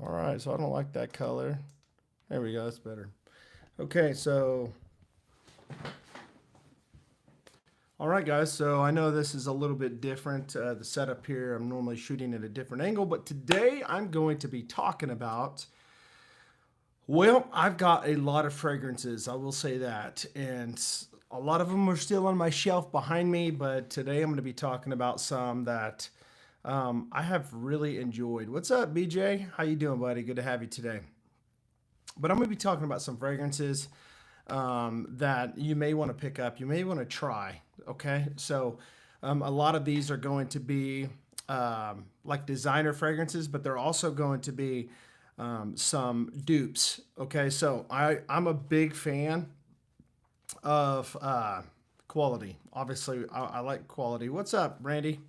All right, so I don't like that color. There we go, that's better. Okay, so, all right, guys, so I know this is a little bit different. The setup here, I'm normally shooting at a different angle, but today I'm going to be talking about, well, I've got a lot of fragrances, I will say that. And a lot of them are still on my shelf behind me, but today I'm going to be talking about some that I have really enjoyed. What's up, BJ? How you doing, buddy? Good to have you today. But I'm going to be talking about some fragrances that you may want to pick up, you may want to try. Okay, so a lot of these are going to be like designer fragrances, but they're also going to be some dupes. Okay, so I'm a big fan of quality. Obviously, I like quality. What's up, Randy?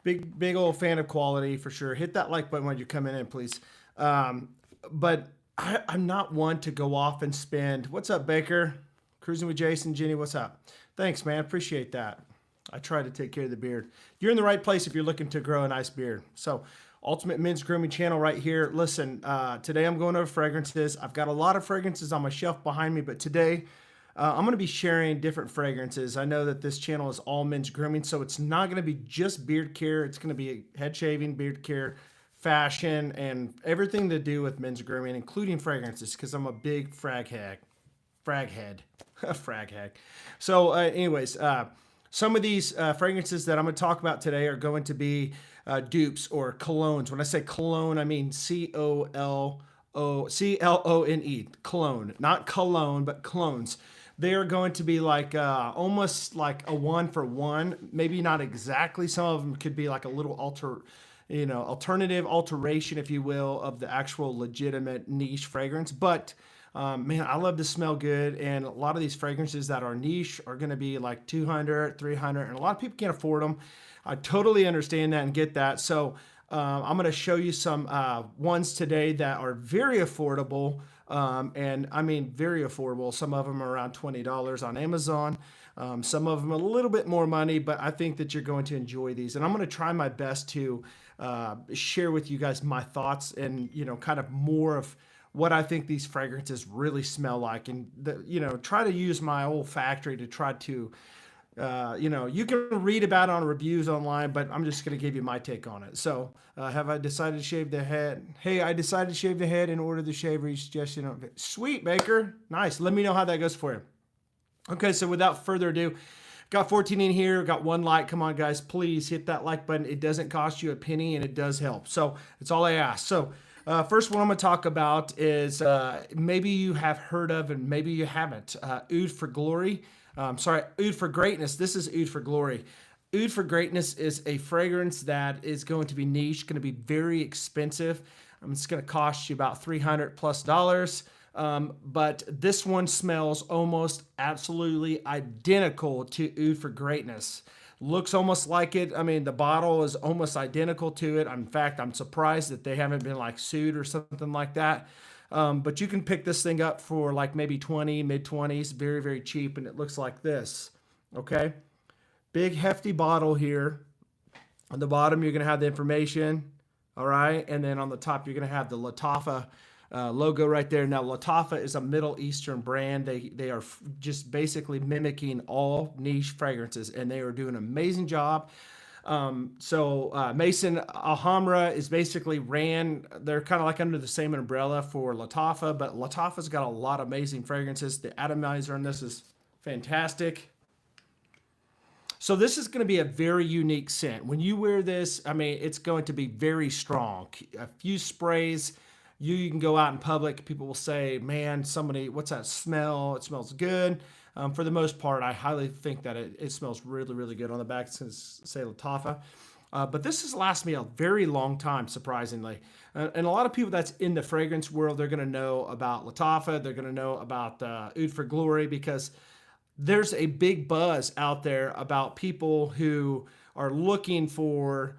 Big old fan of quality for sure. Hit that like button when you're coming in, please. But I'm not one to go off and spend. What's up, Baker? Cruising with Jason, Jenny. What's up? Thanks, man. Appreciate that. I try to take care of the beard. You're in the right place if you're looking to grow a nice beard. So, Ultimate Men's Grooming channel right here. Listen, today I'm going over fragrances. I've got a lot of fragrances on my shelf behind me, but today I'm going to be sharing different fragrances. I know that this channel is all men's grooming, so it's not going to be just beard care. It's going to be head shaving, beard care, fashion, and everything to do with men's grooming, including fragrances, because I'm a big frag head, frag hag. So, some of these fragrances that I'm going to talk about today are going to be dupes or colognes. When I say cologne, I mean COLONE, cologne, not cologne, but clones. They are going to be like almost like a one for one. Maybe not exactly. Some of them could be like a little alternative alteration, if you will, of the actual legitimate niche fragrance. But man, I love to smell good, and a lot of these fragrances that are niche are going to be like 200, 300, and a lot of people can't afford them. I totally understand that and get that. So I'm going to show you some ones today that are very affordable, and I mean very affordable. Some of them are around $20 on Amazon. Some of them a little bit more money, but I think that you're going to enjoy these. And I'm going to try my best to share with you guys my thoughts and, kind of more of what I think these fragrances really smell like. And, try to use my olfactory to try to, you can read about it on reviews online, but I'm just going to give you my take on it. So, have I decided to shave the head? Hey, I decided to shave the head and order the shaver you suggestion. Sweet, Baker. Nice. Let me know how that goes for you. Okay, so without further ado, got 14 in here, got one like. Come on, guys, please hit that like button. It doesn't cost you a penny and it does help. So it's all I ask. So first one I'm going to talk about is maybe you have heard of and maybe you haven't. Oud for Glory. Oud for Greatness. This is Oud for Glory. Oud for Greatness is a fragrance that is going to be niche, going to be very expensive. It's going to cost you about $300 plus dollars. But this one smells almost absolutely identical to Oud for Greatness. Looks almost like it. I mean, the bottle is almost identical to it. In fact, I'm surprised that they haven't been like sued or something like that. But you can pick this thing up for like maybe 20, mid 20s, very, very cheap. And it looks like this. Okay. Big hefty bottle here. On the bottom, you're going to have the information. All right. And then on the top, you're going to have the Latafa logo right there. Now, Latafa is a Middle Eastern brand. They are just basically mimicking all niche fragrances, and they are doing an amazing job. Mason Alhambra is basically they're kind of like under the same umbrella for Latafa, but Latafa's got a lot of amazing fragrances. The atomizer on this is fantastic. So this is going to be a very unique scent. When you wear this, I mean, it's going to be very strong. A few sprays, you can go out in public. People will say, man, what's that smell? It smells good. For the most part, I highly think that it smells really, really good. On the back, it's going to say Latafa. But this has lasted me a very long time, surprisingly. And a lot of people that's in the fragrance world, they're going to know about Latafa. They're going to know about Oud for Glory because there's a big buzz out there about people who are looking for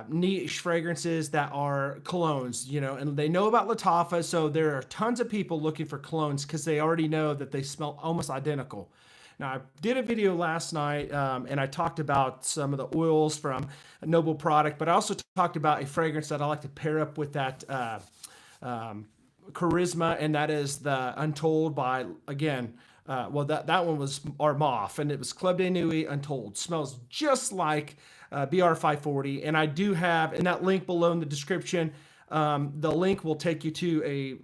niche fragrances that are colognes, and they know about Latafa. So there are tons of people looking for colognes because they already know that they smell almost identical. Now, I did a video last night, and I talked about some of the oils from a Noble product, but I also talked about a fragrance that I like to pair up with that Charisma, and that is the Untold by, again, well, that one was Armaf, and it was Club de Nuit Untold. Smells just like BR540, and I do have, in that link below in the description, the link will take you to a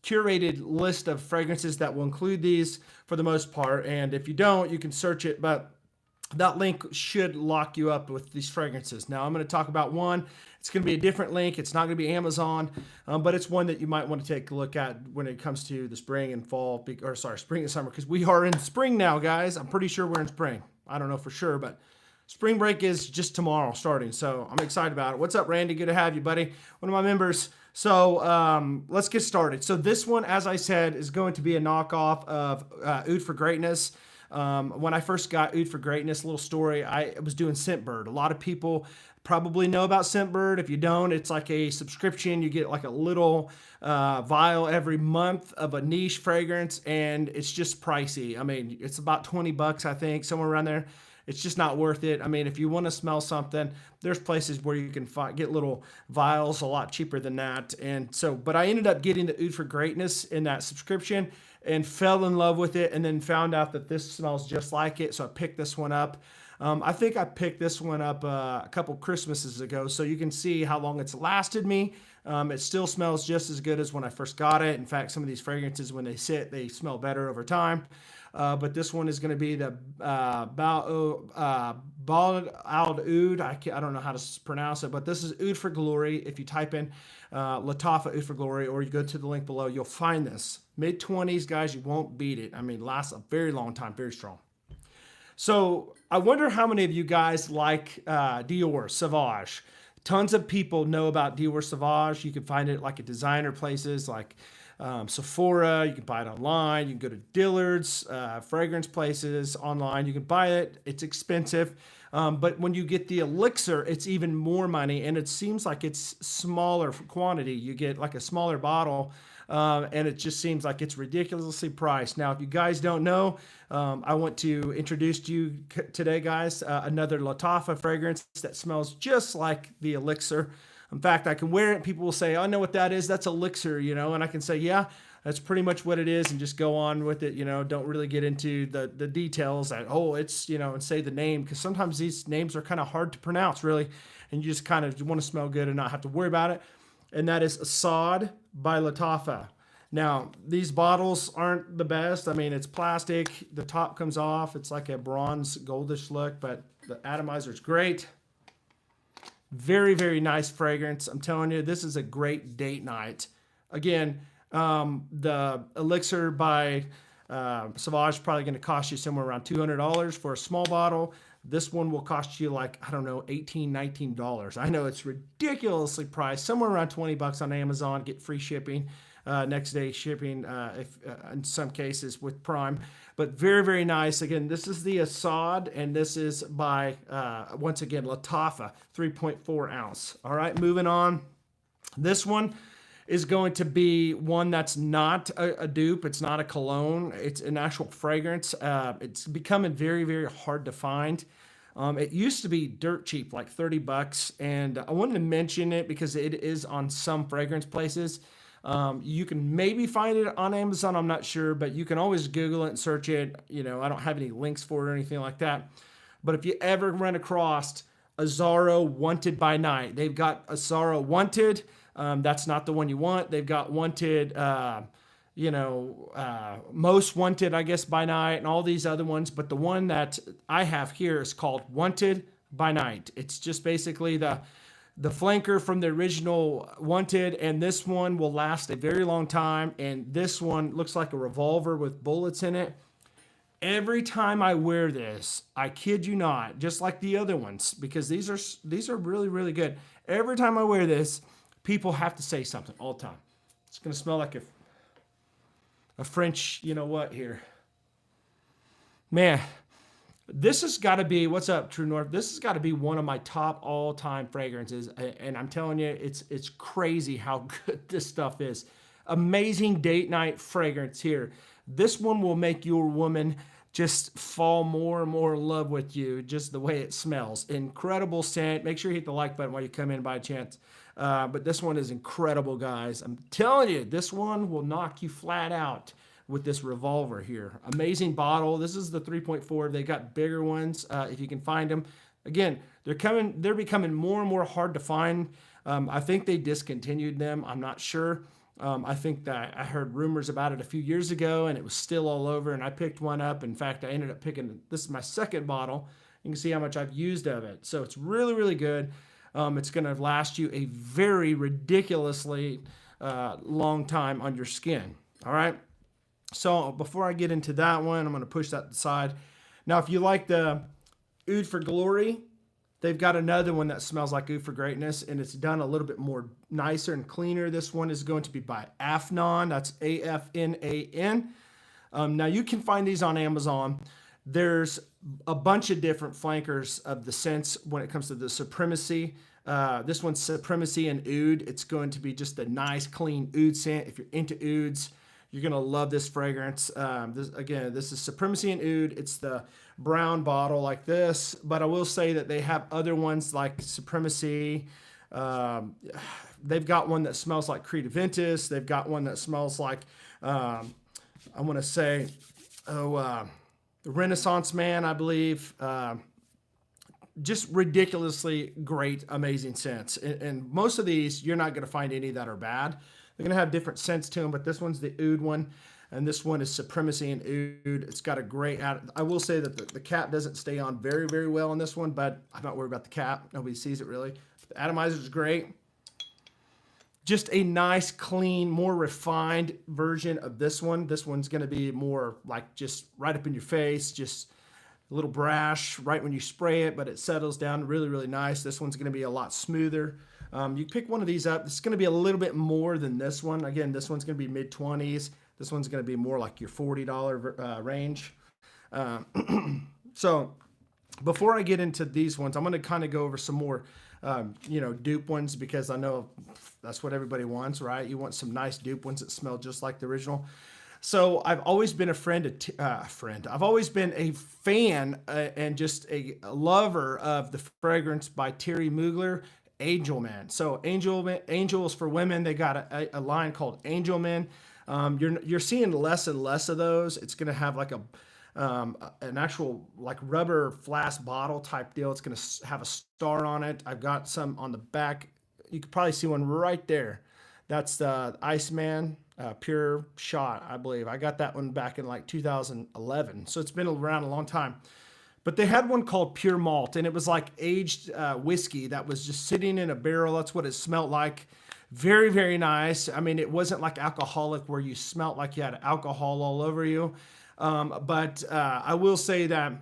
curated list of fragrances that will include these for the most part. And if you don't, you can search it, but that link should lock you up with these fragrances. Now I'm going to talk about one. It's going to be a different link. It's not going to be Amazon, but it's one that you might want to take a look at when it comes to the spring and fall, or sorry, spring and summer, because we are in spring now, guys. I'm pretty sure we're in spring. I don't know for sure, but spring break is just tomorrow starting, so I'm excited about it. What's up, Randy? Good to have you, buddy. One of my members. So let's get started. So this one, as I said, is going to be a knockoff of Oud for Greatness. When I first got Oud for Greatness, a little story, I was doing Scentbird. A lot of people probably know about Scentbird. If you don't, it's like a subscription. You get like a little vial every month of a niche fragrance, and it's just pricey. I mean, it's about 20 bucks, I think, somewhere around there. It's just not worth it. I mean, if you want to smell something, there's places where you can get little vials a lot cheaper than that. And so, but I ended up getting the Oud for Greatness in that subscription and fell in love with it, and then found out that this smells just like it. So I picked this one up. I think I picked this one up a couple Christmases ago, so you can see how long it's lasted me. It still smells just as good as when I first got it. In fact, some of these fragrances, when they sit, they smell better over time. But this one is going to be the Bald Oud Oud. I don't know how to pronounce it, but this is Oud for Glory. If you type in Latafa Oud for Glory, or you go to the link below, you'll find this. Mid-20s, guys, you won't beat it. I mean, lasts a very long time, very strong. So I wonder how many of you guys like Dior Sauvage. Tons of people know about Dior Sauvage. You can find it like at designer places like Sephora. You can buy it online. You can go to Dillard's, fragrance places online. You can buy it. It's expensive. But when you get the elixir, it's even more money, and it seems like it's smaller quantity. You get like a smaller bottle, and it just seems like it's ridiculously priced. Now, if you guys don't know, I want to introduce to you today, guys, another Latafa fragrance that smells just like the elixir. In fact, I can wear it. People will say, "I know what that is. That's elixir," you know, and I can say, "Yeah, that's pretty much what it is," and just go on with it. You know, don't really get into the details that, oh, it's, you know, and say the name, because sometimes these names are kind of hard to pronounce, really, and you just kind of want to smell good and not have to worry about it. And that is Assad by Latafa. Now, these bottles aren't the best. I mean, it's plastic. The top comes off. It's like a bronze goldish look, but the atomizer is great. Very, very nice fragrance. I'm telling you, this is a great date night. Again, the elixir by Sauvage is probably going to cost you somewhere around $200 for a small bottle. This one will cost you like, I don't know, $18, $19. I know it's ridiculously priced, somewhere around 20 bucks on Amazon. Get free shipping, next day shipping, in some cases with Prime. But very, very nice. Again, this is the Assad, and this is by, once again, Latafa, 3.4 ounce. All right, moving on. This one is going to be one that's not a dupe. It's not a cologne. It's an actual fragrance. It's becoming very, very hard to find. It used to be dirt cheap, like 30 bucks. And I wanted to mention it because it is on some fragrance places. You can maybe find it on Amazon. I'm not sure, but you can always Google it and search it. You know, I don't have any links for it or anything like that. But if you ever run across Azzaro Wanted by Night, they've got Azzaro Wanted. That's not the one you want. They've got Wanted, Most Wanted, I guess, by Night, and all these other ones. But the one that I have here is called Wanted by Night. It's just basically the flanker from the original Wanted, and this one will last a very long time. And this one looks like a revolver with bullets in it. Every time I wear this, I kid you not, just like the other ones, because these are really, really good. Every time I wear this, people have to say something all the time. It's going to smell like a French, you know what, here. Man, this has got to be, what's up, True North? This has got to be one of my top all-time fragrances, and I'm telling you, it's crazy how good this stuff is. Amazing date night fragrance here. This one will make your woman just fall more and more in love with you, just the way it smells. Incredible scent. Make sure you hit the like button while you come in by chance. But this one is incredible, guys. I'm telling you, this one will knock you flat out with this revolver here. Amazing bottle. This is the 3.4. They got bigger ones if you can find them. Again, they're becoming more and more hard to find. I think they discontinued them. I'm not sure. I think that I heard rumors about it a few years ago and it was still all over, and I picked one up. In fact, I ended up picking, this is my second bottle. You can see how much I've used of it. So it's really, really good. It's going to last you a very ridiculously long time on your skin. All right. So before I get into that one, I'm going to push that aside. Now, if you like the Oud for Glory, they've got another one that smells like Oud for Greatness, and it's done a little bit more nicer and cleaner. This one is going to be by Afnan. That's Afnan. Now, you can find these on Amazon. There's a bunch of different flankers of the scents when it comes to the Supremacy. This one's Supremacy and Oud. It's going to be just a nice, clean Oud scent. If you're into Ouds, you're going to love this fragrance. This is Supremacy and Oud. It's the brown bottle like this, but I will say that they have other ones like Supremacy. They've got one that smells like Cretaventus. They've got one that smells like, I want to say, the Renaissance Man, I believe. Just ridiculously great, amazing scents. And most of these, you're not going to find any that are bad. They're going to have different scents to them, but this one's the Oud one, and this one is Supremacy and Oud. It's got a great, I will say that the cap doesn't stay on very, very well on this one, but I'm not worried about the cap. Nobody sees it really. The atomizer is great. Just a nice, clean, more refined version of this one. This one's going to be more like just right up in your face, just a little brash right when you spray it, but it settles down really, really nice. This one's going to be a lot smoother. You pick one of these up. It's going to be a little bit more than this one. Again, this one's going to be mid-20s. This one's going to be more like your $40 range. So before I get into these ones, I'm going to kind of go over some more, dupe ones, because I know that's what everybody wants, right? You want some nice dupe ones that smell just like the original. So I've always been I've always been a fan and just a lover of the fragrance by Thierry Mugler, Angel Man. So Angels for women, they got a line called Angel Man. You're seeing less and less of those. It's going to have like an actual like rubber flask bottle type deal. It's going to have a star on it. I've got some on the back. You could probably see one right there. That's the Iceman Pure Shot, I believe. I got that one back in like 2011. So it's been around a long time. But they had one called Pure Malt, and it was like aged whiskey that was just sitting in a barrel. That's what it smelled like. Very, very nice. I mean, it wasn't like alcoholic where you smelled like you had alcohol all over you. But I will say that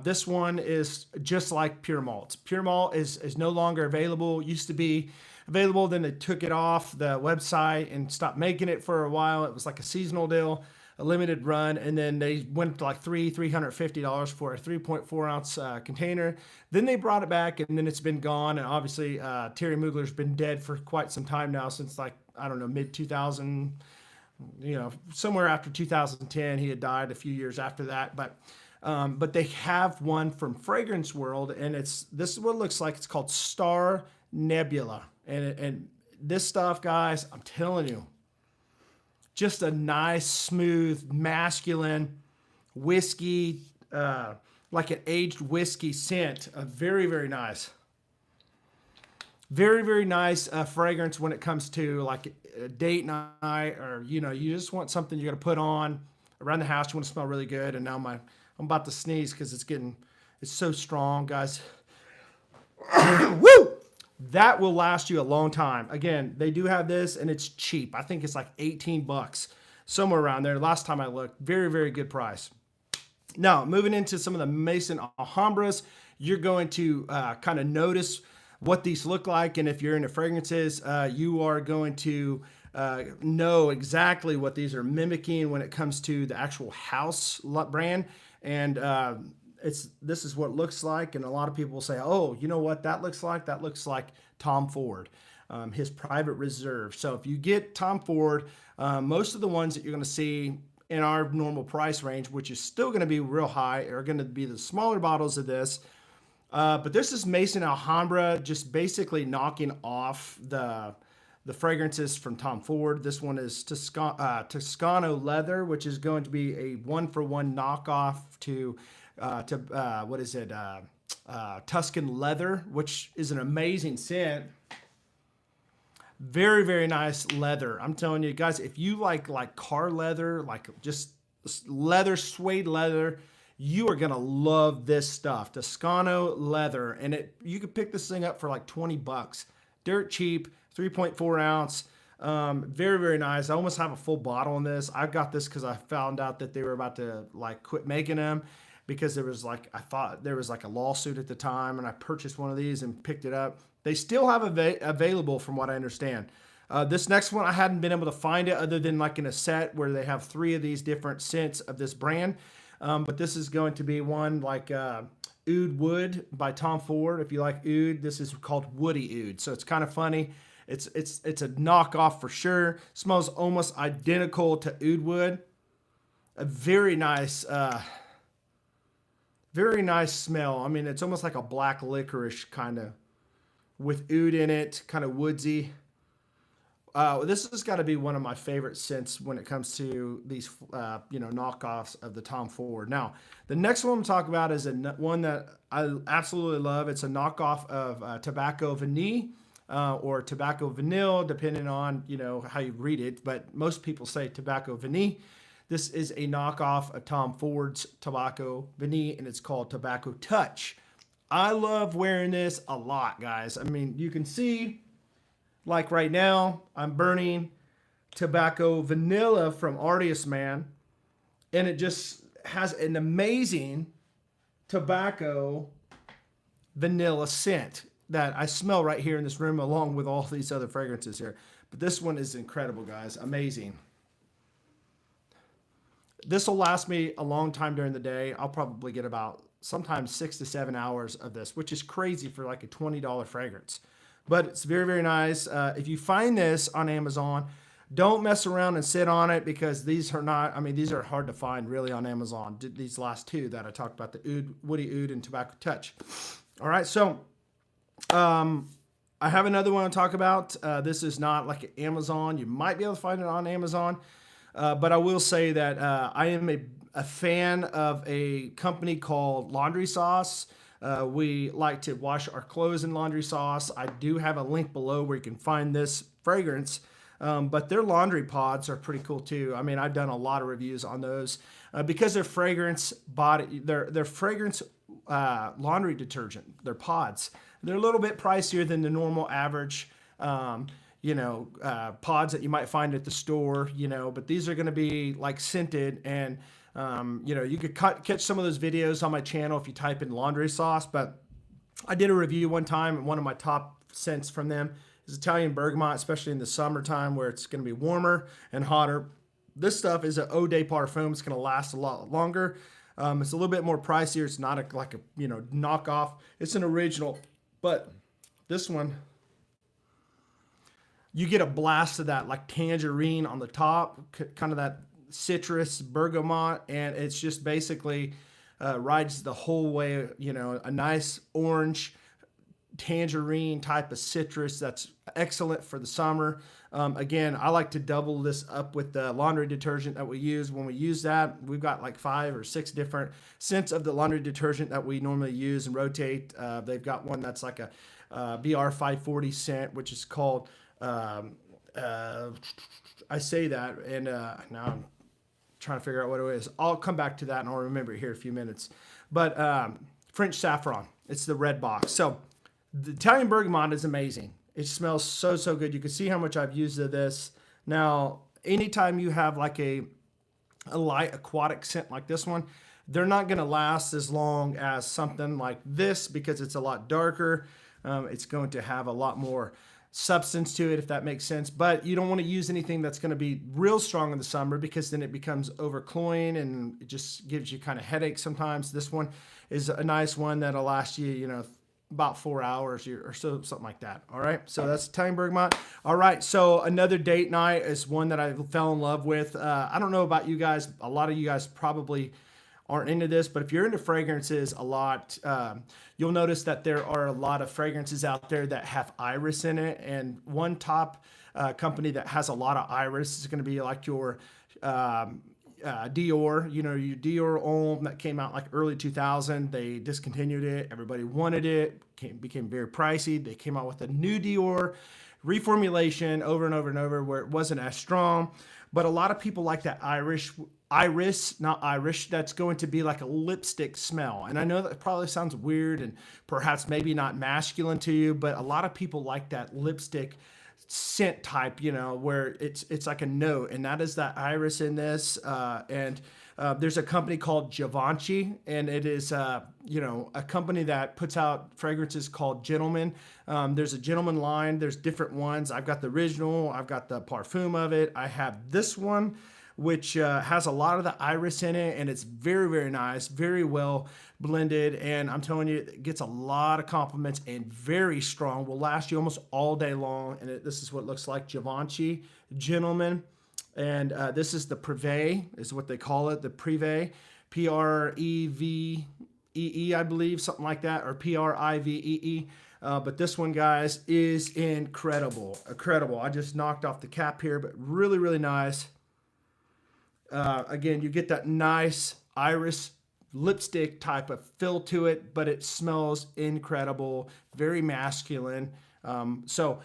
this one is just like Pure Malt. Pure Malt is no longer available. It used to be available, then they took it off the website and stopped making it for a while. It was like a seasonal deal, a limited run, and then they went to like $350 for a 3.4 ounce container. Then they brought it back, and then it's been gone. And obviously, Thierry Mugler's been dead for quite some time now, since like, I don't know, mid 2000, somewhere after 2010. He had died a few years after that. But they have one from Fragrance World, and this is what it looks like. It's called Star Nebula, and this stuff, guys, I'm telling you, just a nice, smooth, masculine whiskey, like an aged whiskey scent. Very, very nice. Very, very nice fragrance when it comes to like a date night, or, you just want something you're going to put on around the house. You want to smell really good. And now I'm about to sneeze because it's so strong, guys. Woo! That will last you a long time. Again, they do have this, and it's cheap. I think it's like $18, somewhere around there. Last time I looked, very, very good price. Now, moving into some of the Mason Alhambras, you're going to kind of notice what these look like. And if you're into fragrances, you are going to know exactly what these are mimicking when it comes to the actual house brand. And this is what it looks like. And a lot of people will say, oh, you know what that looks like? That looks like Tom Ford, his Private Reserve. So if you get Tom Ford, most of the ones that you're going to see in our normal price range, which is still going to be real high, are going to be the smaller bottles of this. But this is Mason Alhambra, just basically knocking off the fragrances from Tom Ford. This one is Toscano Leather, which is going to be a one-for-one knockoff to what is it? Tuscan Leather, which is an amazing scent. Very, very nice leather. I'm telling you guys, if you like car leather, like just leather, suede leather, you are gonna love this stuff. Toscano Leather, and you could pick this thing up for like 20 bucks. Dirt cheap, 3.4 ounce. Very, very nice. I almost have a full bottle on this. I got this because I found out that they were about to like quit making them, because there was like, I thought there was like a lawsuit at the time, and I purchased one of these and picked it up. They still have available from what I understand. This next one, I hadn't been able to find it other than like in a set where they have 3 of these different scents of this brand. But this is going to be one like Oud Wood by Tom Ford. If you like oud, this is called Woody Oud. So it's kind of funny. It's a knockoff for sure. Smells almost identical to Oud Wood. A very nice smell. I mean, it's almost like a black licorice kind of, with oud in it, kind of woodsy. This has got to be one of my favorite scents when it comes to these, knockoffs of the Tom Ford. Now, the next one I'm talking about is one that I absolutely love. It's a knockoff of Tobacco Vanille or Tobacco Vanille, depending on, how you read it. But most people say Tobacco Vanille. This is a knockoff of Tom Ford's Tobacco Vanille, and it's called Tobacco Touch. I love wearing this a lot, guys. I mean, you can see, like right now, I'm burning Tobacco Vanilla from Artist Man, and it just has an amazing tobacco vanilla scent that I smell right here in this room, along with all these other fragrances here. But this one is incredible, guys. Amazing. This will last me a long time during the day. I'll probably get about sometimes 6 to 7 hours of this, which is crazy for like a $20 fragrance. But it's very, very nice. If you find this on Amazon, don't mess around and sit on it, because these are not, I mean, these are hard to find really on Amazon. These last 2 that I talked about, the Woody Oud and Tobacco Touch. All right, so I have another one to talk about. This is not like Amazon. You might be able to find it on Amazon. But I will say that I am a fan of a company called Laundry Sauce. We like to wash our clothes in Laundry Sauce. I do have a link below where you can find this fragrance. But their laundry pods are pretty cool too. I mean, I've done a lot of reviews on those because their fragrance laundry detergent, their pods, they're a little bit pricier than the normal average pods that you might find at the store, but these are going to be like scented, and you could catch some of those videos on my channel if you type in Laundry Sauce. But I did a review one time, and one of my top scents from them is Italian Bergamont, especially in the summertime where it's going to be warmer and hotter. This stuff is an eau de parfum. It's going to last a lot longer. It's a little bit more pricier. It's not like a knockoff. It's an original, but this one, you get a blast of that like tangerine on the top, kind of that citrus bergamot, and it's just basically rides the whole way, a nice orange tangerine type of citrus that's excellent for the summer. Again, I like to double this up with the laundry detergent that we use. When we use that, we've got like 5 or 6 different scents of the laundry detergent that we normally use and rotate. They've got one that's like a BR 540 scent, which is called I say that, and now I'm trying to figure out what it is. I'll come back to that, and I'll remember it here in a few minutes. But French Saffron, it's the red box. So the Italian Bergamot is amazing. It smells so good. You can see how much I've used of this. Now, anytime you have like a light aquatic scent like this one, they're not going to last as long as something like this, because it's a lot darker. It's going to have a lot more substance to it, if that makes sense. But you don't want to use anything that's going to be real strong in the summer, because then it becomes overcloying and it just gives you kind of headaches sometimes. This one is a nice one that'll last you, about 4 hours or so, something like that. All right. So that's Italian bergamot. All right. So another date night is one that I fell in love with. I don't know about you guys. A lot of you guys probably aren't into this, but if you're into fragrances a lot, you'll notice that there are a lot of fragrances out there that have iris in it. And one top company that has a lot of iris is going to be like your Dior, you know, your Dior Homme that came out like early 2000. They discontinued it. Everybody wanted it. Became very pricey. They came out with a new Dior reformulation over and over and over where it wasn't as strong. But a lot of people like that iris, not Irish, that's going to be like a lipstick smell. And I know that probably sounds weird and perhaps maybe not masculine to you, but a lot of people like that lipstick scent type, you know, where it's like a note, and that is that iris in this. There's a company called Givenchy, and it is you know, a company that puts out fragrances called Gentleman. There's a Gentleman line. There's different ones. I've got the original. I've got the parfum of it. I have this one, which has a lot of the iris in it, and it's very, very nice, very well blended, and I'm telling you, it gets a lot of compliments and very strong, will last you almost all day long, and this is what it looks like, Givenchy Gentleman, and this is the Privé, is what they call it, the Privé, Prevee, I believe, something like that, or Privee. But this one, guys, is incredible. I just knocked off the cap here, but really, really nice. Again, you get that nice iris lipstick type of feel to it, but it smells incredible, very masculine. So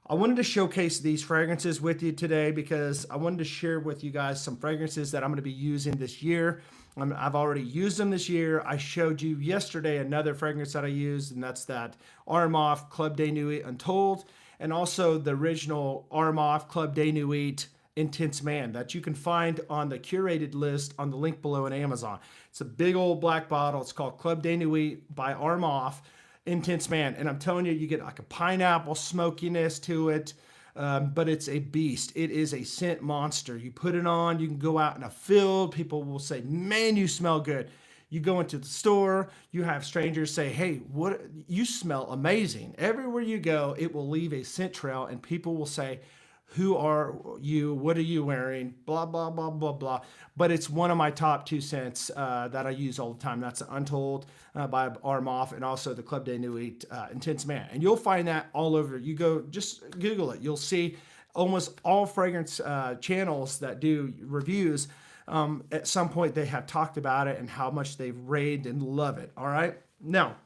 I wanted to showcase these fragrances with you today because I wanted to share with you guys some fragrances that I'm going to be using this year. I've already used them this year. I showed you yesterday another fragrance that I used, and that's that Armaf Club de Nuit Untold, and also the original Armaf Club de Nuit Intense Man that you can find on the curated list on the link below on Amazon. It's a big old black bottle. It's called Club de Nuit by Armaf Intense Man. And I'm telling you, you get like a pineapple smokiness to it, but it's a beast. It is a scent monster. You put it on, you can go out in a field. People will say, man, you smell good. You go into the store, you have strangers say, hey, what, you smell amazing. Everywhere you go, it will leave a scent trail, and people will say, who are you? What are you wearing? Blah, blah, blah, blah, blah. But it's one of my top 2 scents that I use all the time. That's Untold by Armaf, and also the Club de Nuit Intense Man. And you'll find that all over. You go, just Google it. You'll see almost all fragrance channels that do reviews. At some point, they have talked about it and how much they've raved and love it. All right. Now,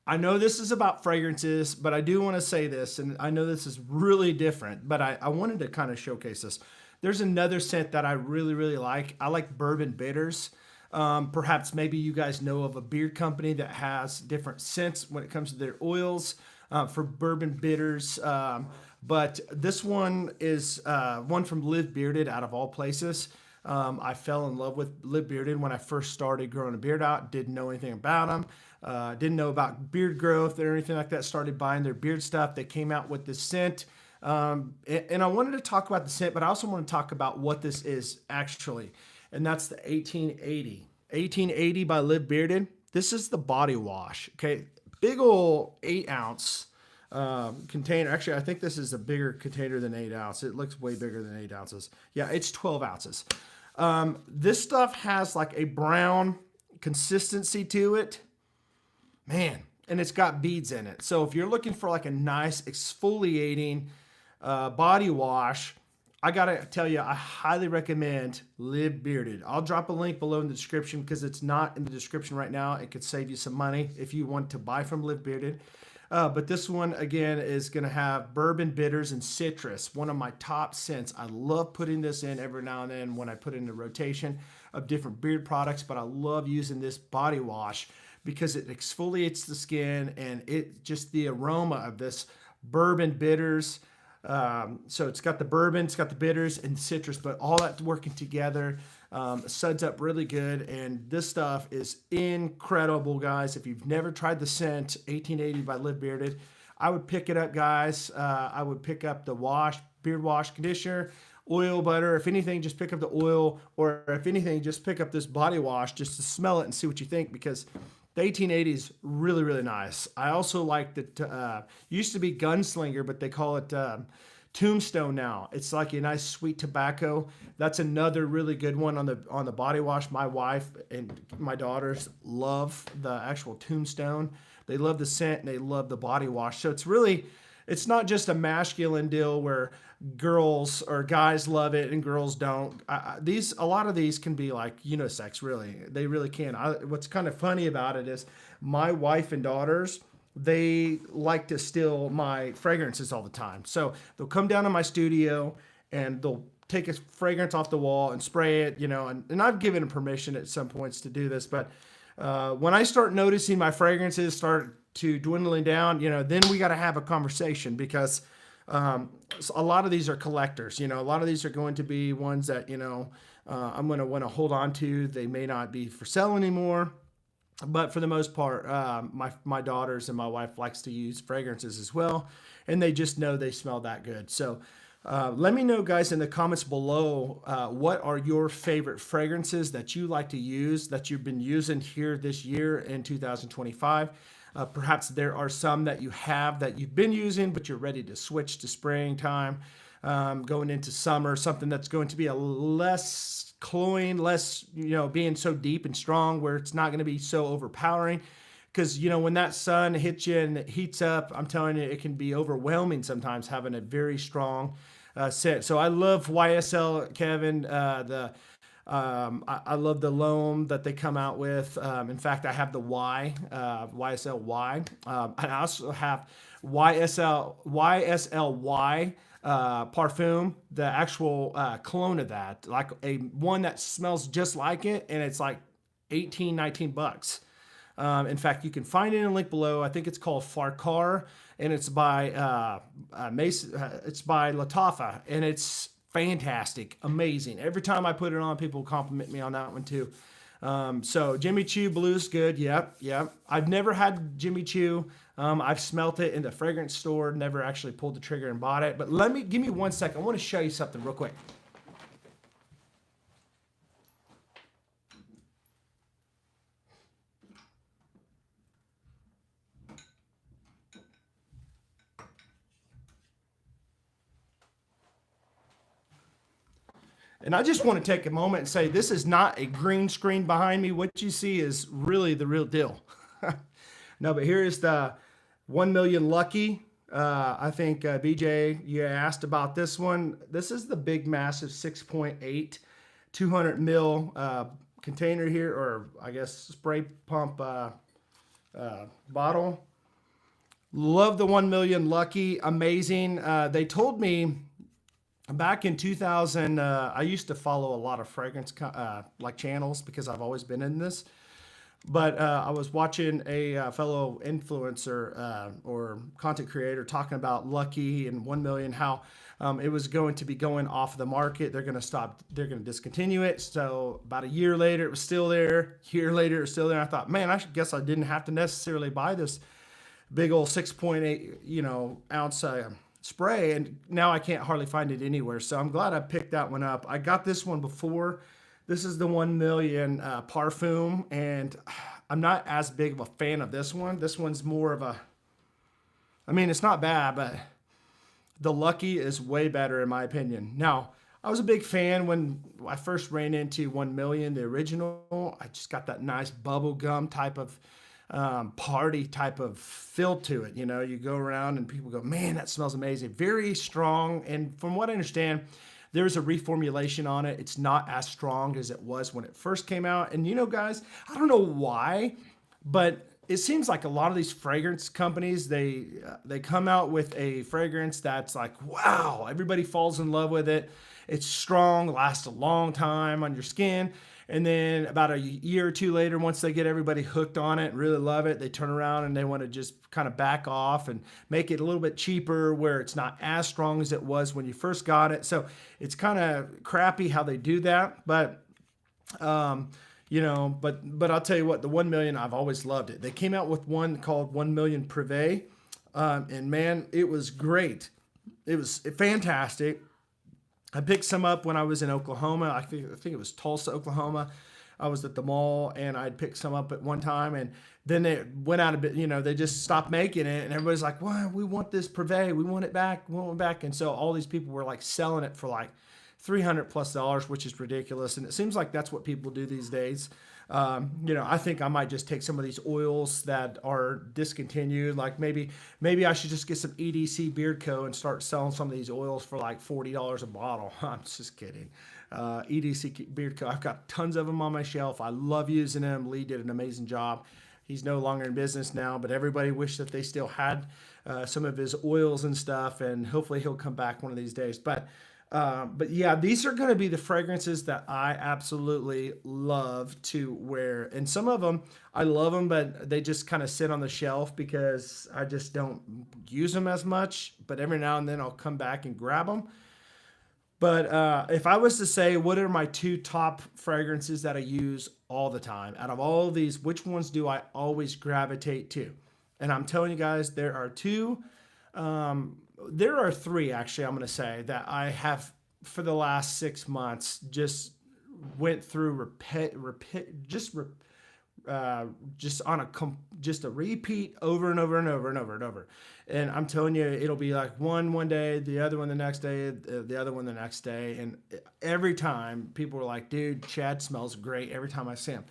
I know this is about fragrances, but I do want to say this, and I know this is really different, but I wanted to kind of showcase this. There's another scent that I really, really like. I like bourbon bitters. Perhaps maybe you guys know of a beard company that has different scents when it comes to their oils for bourbon bitters. But this one is one from Live Bearded, out of all places. I fell in love with Live Bearded when I first started growing a beard out. Didn't know anything about them. Didn't know about beard growth or anything like that. Started buying their beard stuff. They came out with this scent. And I wanted to talk about the scent, but I also want to talk about what this is actually. And that's the 1880. 1880 by Live Bearded. This is the body wash. Okay. Big old 8-ounce container. Actually, I think this is a bigger container than 8 ounce. It looks way bigger than 8 ounces. Yeah, it's 12 ounces. This stuff has like a brown consistency to it. Man, and it's got beads in it. So if you're looking for like a nice exfoliating body wash, I gotta tell you, I highly recommend Live Bearded. I'll drop a link below in the description because it's not in the description right now. It could save you some money if you want to buy from Live Bearded. But this one, again, is going to have bourbon bitters and citrus, one of my top scents. I love putting this in every now and then when I put in a rotation of different beard products, but I love using this body wash because it exfoliates the skin, and it just the aroma of this bourbon bitters. So it's got the bourbon, it's got the bitters and the citrus, but all that working together suds up really good. And this stuff is incredible, guys. If you've never tried the scent 1880 by Live Bearded, I would pick it up, guys. I would pick up the beard wash, conditioner, oil, butter. If anything, just pick up the oil, or if anything, just pick up this body wash just to smell it and see what you think, because The 1880 is really, really nice. I also like that. Used to be Gunslinger, but they call it Tombstone now. It's like a nice sweet tobacco. That's another really good one on the body wash. My wife and my daughters love the actual Tombstone. They love the scent and they love the body wash. So it's not just a masculine deal where girls or guys love it and girls don't. A lot of these can be like unisex. Really, they really can. What's kind of funny about it is my wife and daughters, they like to steal my fragrances all the time. So they'll come down to my studio and they'll take a fragrance off the wall and spray it, and I've given them permission at some points to do this, but when I start noticing my fragrances start to dwindling down, then we got to have a conversation because a lot of these are collectors. A lot of these are going to be ones that, I'm going to want to hold on to. They may not be for sale anymore. But for the most part, my daughters and my wife likes to use fragrances as well. And they just know they smell that good. So let me know, guys, in the comments below, what are your favorite fragrances that you like to use, that you've been using here this year in 2025. Perhaps there are some that you have that you've been using, but you're ready to switch to springtime, going into summer, something that's going to be a less cloying, less, being so deep and strong where it's not going to be so overpowering. Because, when that sun hits you and it heats up, I'm telling you, it can be overwhelming sometimes having a very strong scent. So I love YSL, Kevin. I love the loam that they come out with. In fact, I have the YSL Y. I also have YSLY parfum, the actual clone of that, like one that smells just like it, and it's like 18, 19 bucks. In fact, you can find it in a link below. I think it's called Farcar, and it's by it's by Latafa, and it's fantastic, amazing. Every time I put it on, people compliment me on that one too. So Jimmy Choo Blue is good. Yep. I've never had Jimmy Choo. I've smelt it in the fragrance store, never actually pulled the trigger and bought it. But give me 1 second. I want to show you something real quick. And I just want to take a moment and say this is not a green screen behind me. What you see is really the real deal. No, but here is the 1 million Lucky. I think BJ, you asked about this one. This is the big, massive 6.8, 200 mil container here, or I guess spray pump bottle. Love the 1 million Lucky. Amazing. They told me back in 2000, I used to follow a lot of fragrance like channels because I've always been in this. But I was watching a fellow influencer or content creator talking about Lucky and 1 million, how it was going to be going off the market. They're going to stop. They're going to discontinue it. So about a year later, it was still there. A year later, it was still there. I thought, man, I guess I didn't have to necessarily buy this big old 6.8 ounce spray, and now I can't hardly find it anywhere. So I'm glad I picked that one up. I got this one before. This is the 1 million parfum, and I'm not as big of a fan of this one. This one's more of it's not bad, but the Lucky is way better in my opinion. Now, I was a big fan when I first ran into 1 million, the original. I just got that nice bubble gum type of party type of feel to it. You go around and people go, man, that smells amazing. Very strong. And from what I understand, there's a reformulation on it. It's not as strong as it was when it first came out. And guys, I don't know why, but it seems like a lot of these fragrance companies, they come out with a fragrance that's like, wow, everybody falls in love with it. It's strong, lasts a long time on your skin. And then about a year or two later, once they get everybody hooked on it and really love it, they turn around and they want to just kind of back off and make it a little bit cheaper where it's not as strong as it was when you first got it. So it's kind of crappy how they do that. But, but I'll tell you what, the 1 million, I've always loved it. They came out with one called 1 million Privé. And man, it was great. It was fantastic. I picked some up when I was in Oklahoma. I think it was Tulsa, Oklahoma. I was at the mall and I'd picked some up at one time, and then it went out a bit. They just stopped making it, and everybody's like, "Why? We want this Privé. We want it back. We want it back." And so all these people were like selling it for like $300+, which is ridiculous. And it seems like that's what people do these days. I think I might just take some of these oils that are discontinued. Like maybe I should just get some EDC Beard Co. and start selling some of these oils for like $40 a bottle. I'm just kidding. EDC Beard Co. I've got tons of them on my shelf. I love using them. Lee did an amazing job. He's no longer in business now, but everybody wished that they still had some of his oils and stuff, and hopefully he'll come back one of these days. But yeah, these are going to be the fragrances that I absolutely love to wear. And some of them, I love them, but they just kind of sit on the shelf because I just don't use them as much. But every now and then I'll come back and grab them. But if I was to say, what are my 2 top fragrances that I use all the time? Out of all of these, which ones do I always gravitate to? And I'm telling you guys, there are 2. There are 3, actually, I'm going to say, that I have for the last 6 months just went through just a repeat over and over and over and over and over. And I'm telling you, it'll be like one day, the other one the next day, the other one the next day. And every time people are like, dude, Chad smells great every time I see him.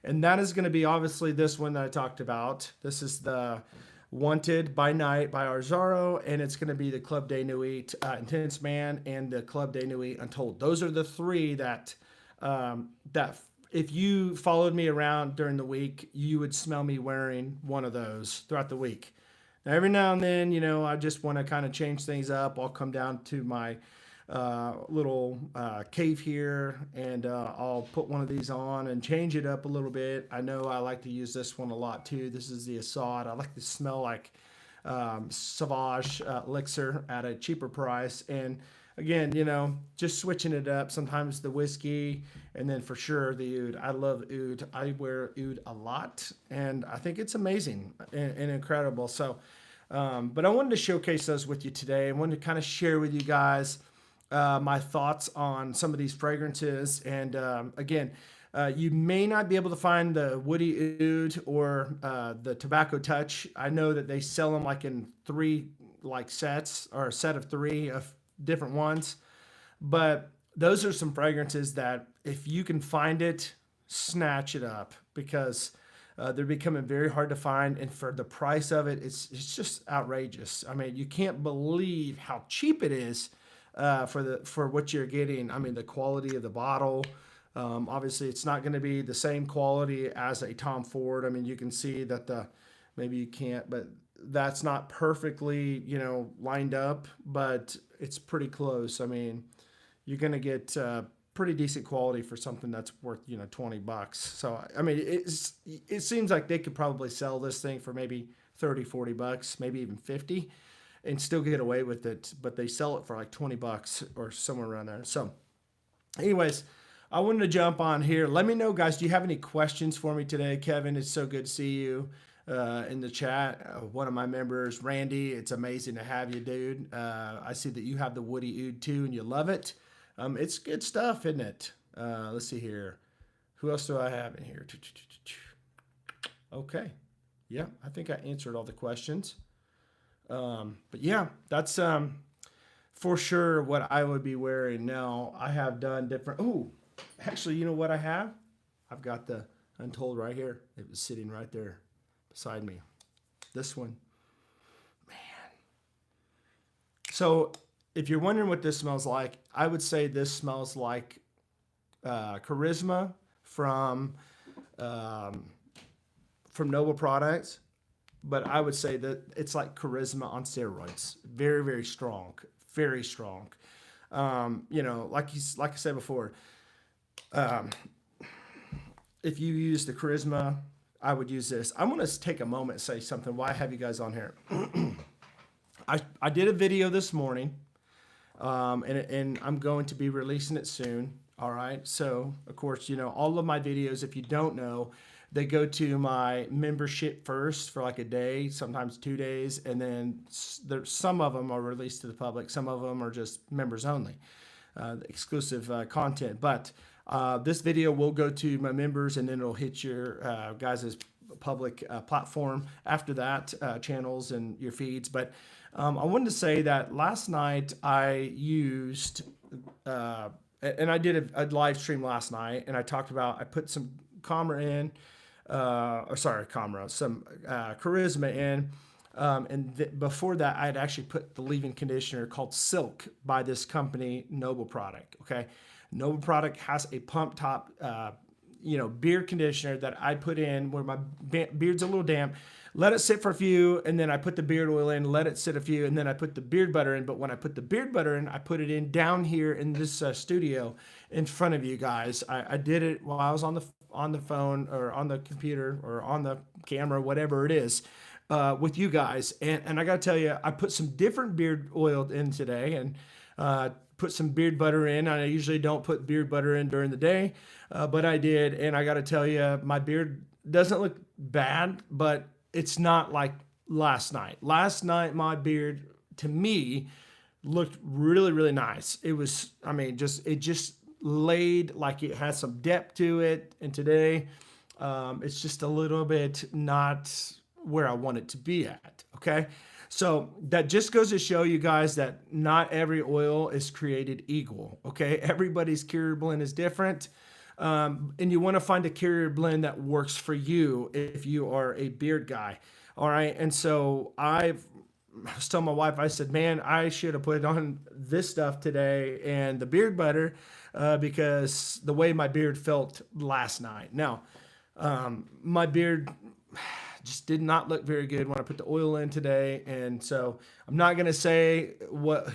And that is going to be obviously this one that I talked about. This is the Wanted by Night by Arzaro, and it's going to be the Club de Nuit Intense Man and the Club de Nuit Untold. Those are the 3 that if you followed me around during the week, you would smell me wearing one of those throughout the week. Now, every now and then, I just want to kind of change things up. I'll come down to my little cave here, and I'll put one of these on and change it up a little bit. I know I like to use this one a lot too. This is the Assad. I like to smell like Sauvage elixir at a cheaper price. And again, just switching it up. Sometimes the whiskey, and then for sure the oud. I love oud. I wear oud a lot, and I think it's amazing and incredible. So, but I wanted to showcase those with you today. I wanted to kind of share with you guys my thoughts on some of these fragrances. And again, you may not be able to find the Woody Oud or the Tobacco Touch. I know that they sell them like in 3 sets, or a set of 3 of different ones. But those are some fragrances that if you can find it, snatch it up, because they're becoming very hard to find. And for the price of it, it's just outrageous. I mean, you can't believe how cheap it is. For what you're getting. I mean, the quality of the bottle. Obviously, it's not going to be the same quality as a Tom Ford. I mean, you can see that maybe you can't, but that's not perfectly, lined up, but it's pretty close. I mean, you're going to get pretty decent quality for something that's worth, $20. So, I mean, it seems like they could probably sell this thing for maybe $30-$40, maybe even 50. And still get away with it, but they sell it for like $20 or somewhere around there. So anyways, I wanted to jump on here. Let me know, guys, do you have any questions for me today? Kevin, it's so good to see you in the chat. One of my members, Randy, it's amazing to have you, dude. I see that you have the Woody Oud too, and you love it. It's good stuff, isn't it? Let's see here. Who else do I have in here? Okay. Yeah, I think I answered all the questions. But yeah, that's for sure what I would be wearing. Now, I have done different. Oh, actually, you know what I have? I've got the Untold right here. It was sitting right there beside me. This one. Man. So if you're wondering what this smells like, I would say this smells like Charisma from Noble Products. But I would say that it's like Charisma on steroids. Very, very strong. Very strong. Like I said before, if you use the Charisma, I would use this. I'm going to take a moment and say something. Why have you guys on here? I did a video this morning, and I'm going to be releasing it soon. All right. So, of course, all of my videos, if you don't know, they go to my membership first for like a day, sometimes 2 days, and then some of them are released to the public. Some of them are just members only, exclusive content. But This video will go to my members, and then it'll hit your guys' public platform after that, channels and your feeds. But I wanted to say that last night I used, and I did a live stream last night, and I talked about, I put some Comra in, some Charisma in. Before that, I had actually put the leave-in conditioner called Silk by this company, Noble Product. Okay, Noble Product has a pump top, beard conditioner that I put in where my beard's a little damp. Let it sit for a few, and then I put the beard oil in. Let it sit a few, and then I put the beard butter in. But when I put the beard butter in, I put it in down here in this studio in front of you guys. I did it while I was on the phone or on the computer or on the camera, whatever it is, with you guys. And I got to tell you, I put some different beard oil in today, and put some beard butter in. I usually don't put beard butter in during the day, but I did. And I got to tell you, my beard doesn't look bad, but it's not like last night. Last night, my beard, to me, looked really, really nice. It was, it just laid like it had some depth to it. And today, it's just a little bit not where I want it to be at. Okay. So that just goes to show you guys that not every oil is created equal. Okay. Everybody's carrier blend is different. And you want to find a carrier blend that works for you if you are a beard guy. All right. And so I was telling my wife, I said, man, I should have put on this stuff today and the beard butter, because the way my beard felt last night. Now, my beard just did not look very good when I put the oil in today. And so I'm not going to say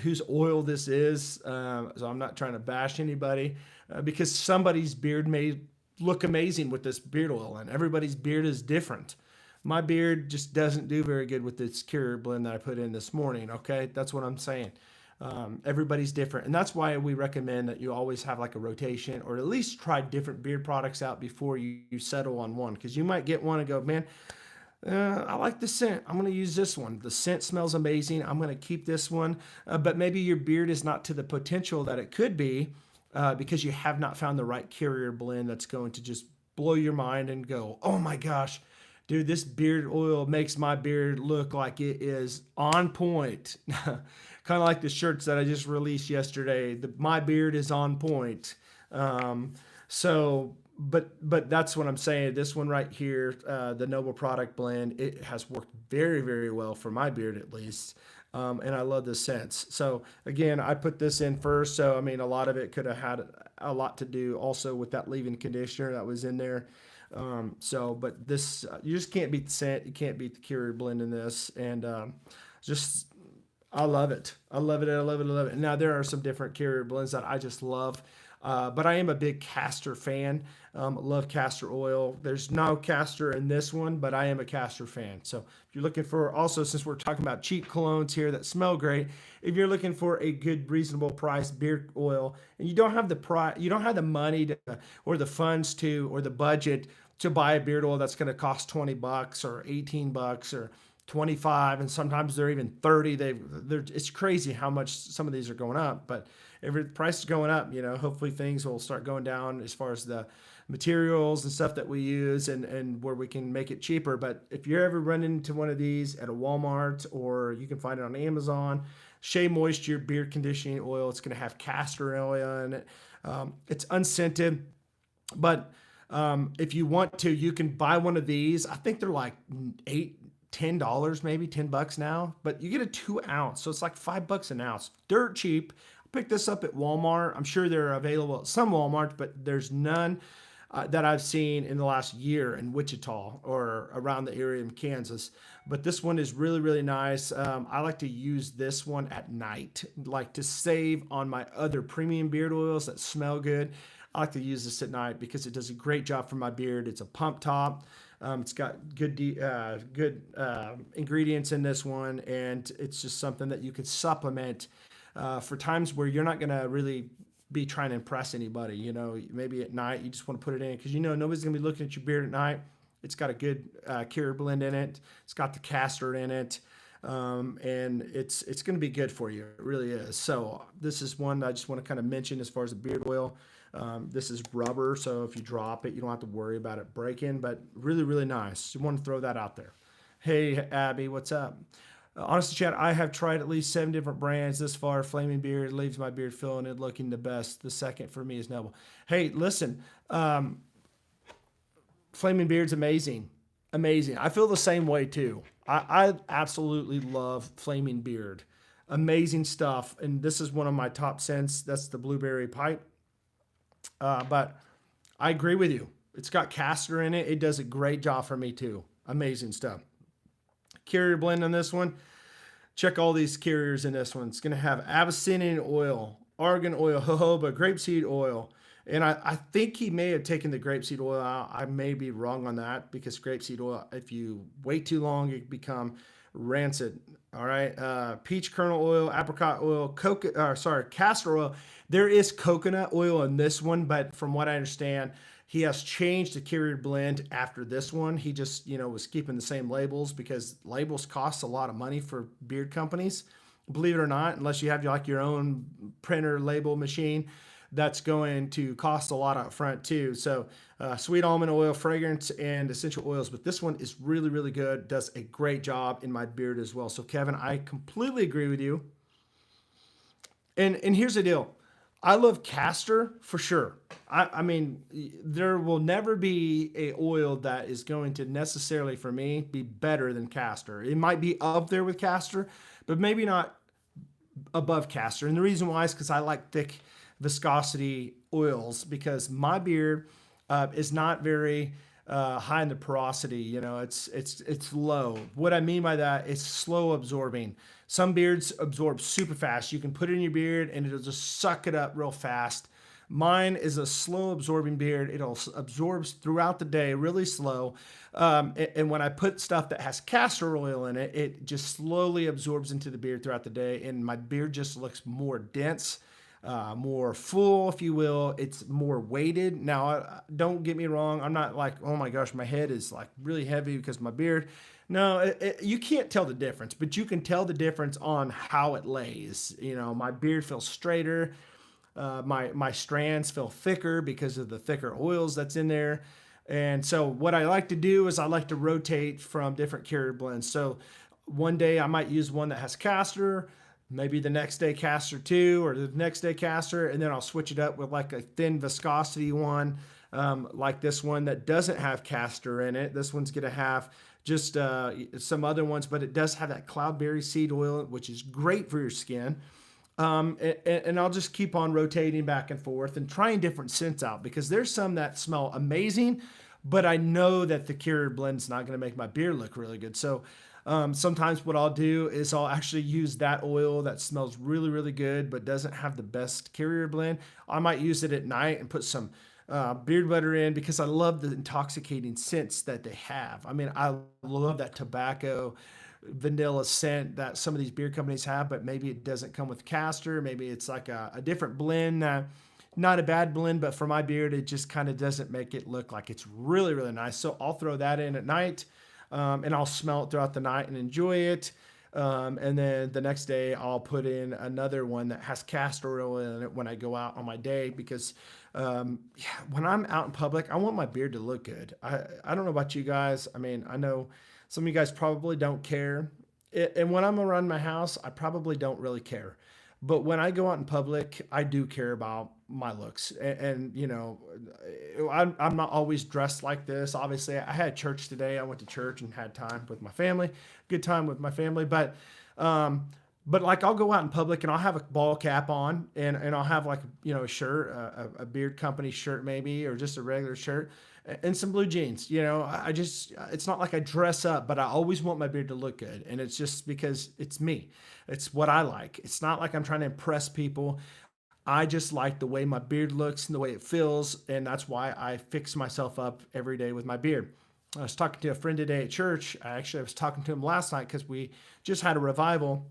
whose oil this is. So I'm not trying to bash anybody, because somebody's beard may look amazing with this beard oil, and everybody's beard is different. My beard just doesn't do very good with this carrier blend that I put in this morning. Okay. That's what I'm saying. Everybody's different. And that's why we recommend that you always have like a rotation, or at least try different beard products out before you settle on one. Cause you might get one and go, man, I like the scent. I'm going to use this one. The scent smells amazing. I'm going to keep this one. But maybe your beard is not to the potential that it could be, because you have not found the right carrier blend that's going to just blow your mind and go, oh my gosh, dude, this beard oil makes my beard look like it is on point. Kind of like the shirts that I just released yesterday. My beard is on point. But that's what I'm saying. This one right here, the Noble Product Blend, it has worked very, very well for my beard at least. And I love the scents. So again, I put this in first. So, a lot of it could have had a lot to do also with that leave-in conditioner that was in there. But this, you just can't beat the scent. You can't beat the carrier blend in this. And I love it. I love it. I love it. I love it. Now, there are some different carrier blends that I just love. But I am a big castor fan. Love castor oil. There's no castor in this one, but I am a castor fan. So if you're looking for, also, since we're talking about cheap colognes here that smell great, if you're looking for a good, reasonable price beard oil, and you don't have the money to, or the funds to, or the budget to buy a beard oil that's going to cost $20 or $18 or 25, and sometimes they're even 30. It's crazy how much some of these are going up, but every price is going up. Hopefully things will start going down as far as the materials and stuff that we use, and where we can make it cheaper. But if you're ever running into one of these at a Walmart, or you can find it on Amazon, Shea Moisture beard conditioning oil, it's going to have castor oil in it. It's unscented, but if you want to, you can buy one of these. I think they're like $10, maybe $10 now, but you get a 2 ounce. So it's like $5 an ounce, dirt cheap. I picked this up at Walmart. I'm sure they're available at some Walmarts, but there's none that I've seen in the last year in Wichita or around the area in Kansas. But this one is really, really nice. I like to use this one at night, like to save on my other premium beard oils that smell good. I like to use this at night because it does a great job for my beard. It's a pump top. It's got good ingredients in this one, and it's just something that you could supplement for times where you're not going to really be trying to impress anybody. Maybe at night you just want to put it in because nobody's going to be looking at your beard at night. It's got a good carrier blend in it. It's got the castor in it. And it's going to be good for you. It really is. So this is one I just want to kind of mention as far as the beard oil. This is rubber, so if you drop it, you don't have to worry about it breaking, but really, really nice. You want to throw that out there. Hey, Abby, what's up? Honestly, Chad, I have tried at least 7 different brands this far. Flaming Beard leaves my beard feeling and looking the best. The second for me is Noble. Hey, listen, Flaming Beard's amazing. Amazing. I feel the same way too. I absolutely love Flaming Beard. Amazing stuff. And this is one of my top scents. That's the blueberry pipe. But I agree with you. It's got castor in it. It does a great job for me too. Amazing stuff. Carrier blend on this one. Check all these carriers in this one. It's going to have Abyssinian oil, argan oil, jojoba, grapeseed oil. And I think he may have taken the grapeseed oil out. I may be wrong on that because grapeseed oil, if you wait too long, it can become rancid. All right. Peach kernel oil, apricot oil, castor oil. There is coconut oil in this one, but from what I understand, he has changed the carrier blend after this one. He just, was keeping the same labels because labels cost a lot of money for beard companies. Believe it or not, unless you have like your own printer label machine, that's going to cost a lot up front too. So sweet almond oil, fragrance, and essential oils. But this one is really, really good. Does a great job in my beard as well. So Kevin, I completely agree with you. And here's the deal. I love castor for sure. I mean, there will never be a oil that is going to necessarily, for me, be better than castor. It might be up there with castor, but maybe not above castor. And the reason why is because I like thick viscosity oils because my beard is not very high in the porosity. It's low. What I mean by that, it's slow absorbing. Some beards absorb super fast. You can put it in your beard and it'll just suck it up real fast. Mine is a slow absorbing beard. It'll absorbs throughout the day, really slow. And when I put stuff that has castor oil in it, it just slowly absorbs into the beard throughout the day. And my beard just looks more dense, more full, if you will. It's more weighted. Now, don't get me wrong. I'm not like, oh my gosh, my head is like really heavy because of my beard. No, you can't tell the difference, but you can tell the difference on how it lays. My beard feels straighter. My strands feel thicker because of the thicker oils that's in there. And so what I like to do is I like to rotate from different carrier blends. So one day I might use one that has castor, maybe the next day castor 2 or the next day castor, and then I'll switch it up with like a thin viscosity one, like this one that doesn't have castor in it. This one's going to have just some other ones, but it does have that cloudberry seed oil, which is great for your skin. And I'll just keep on rotating back and forth and trying different scents out because there's some that smell amazing, but I know that the carrier blend's not going to make my beard look really good. So sometimes what I'll do is I'll actually use that oil that smells really, really good, but doesn't have the best carrier blend. I might use it at night and put some beard butter in because I love the intoxicating scents that they have. I mean, I love that tobacco vanilla scent that some of these beer companies have, but maybe it doesn't come with castor. Maybe it's like a different blend. Not a bad blend, but for my beard, it just kind of doesn't make it look like it's really, really nice. So I'll throw that in at night and I'll smell it throughout the night and enjoy it. And then the next day I'll put in another one that has castor oil in it when I go out on my day because when I'm out in public, I want my beard to look good. I don't know about you guys. I mean, I know some of you guys probably don't care. And when I'm around my house, I probably don't really care. But when I go out in public, I do care about my looks. I'm not always dressed like this. Obviously, I had church today. I went to church and had time with my family, good time with my family. But like I'll go out in public and I'll have a ball cap on and I'll have like, a shirt, a beard company shirt maybe, or just a regular shirt and some blue jeans. It's not like I dress up, but I always want my beard to look good. And it's just because it's me. It's what I like. It's not like I'm trying to impress people. I just like the way my beard looks and the way it feels. And that's why I fix myself up every day with my beard. I was talking to a friend today at church. I was talking to him last night because we just had a revival.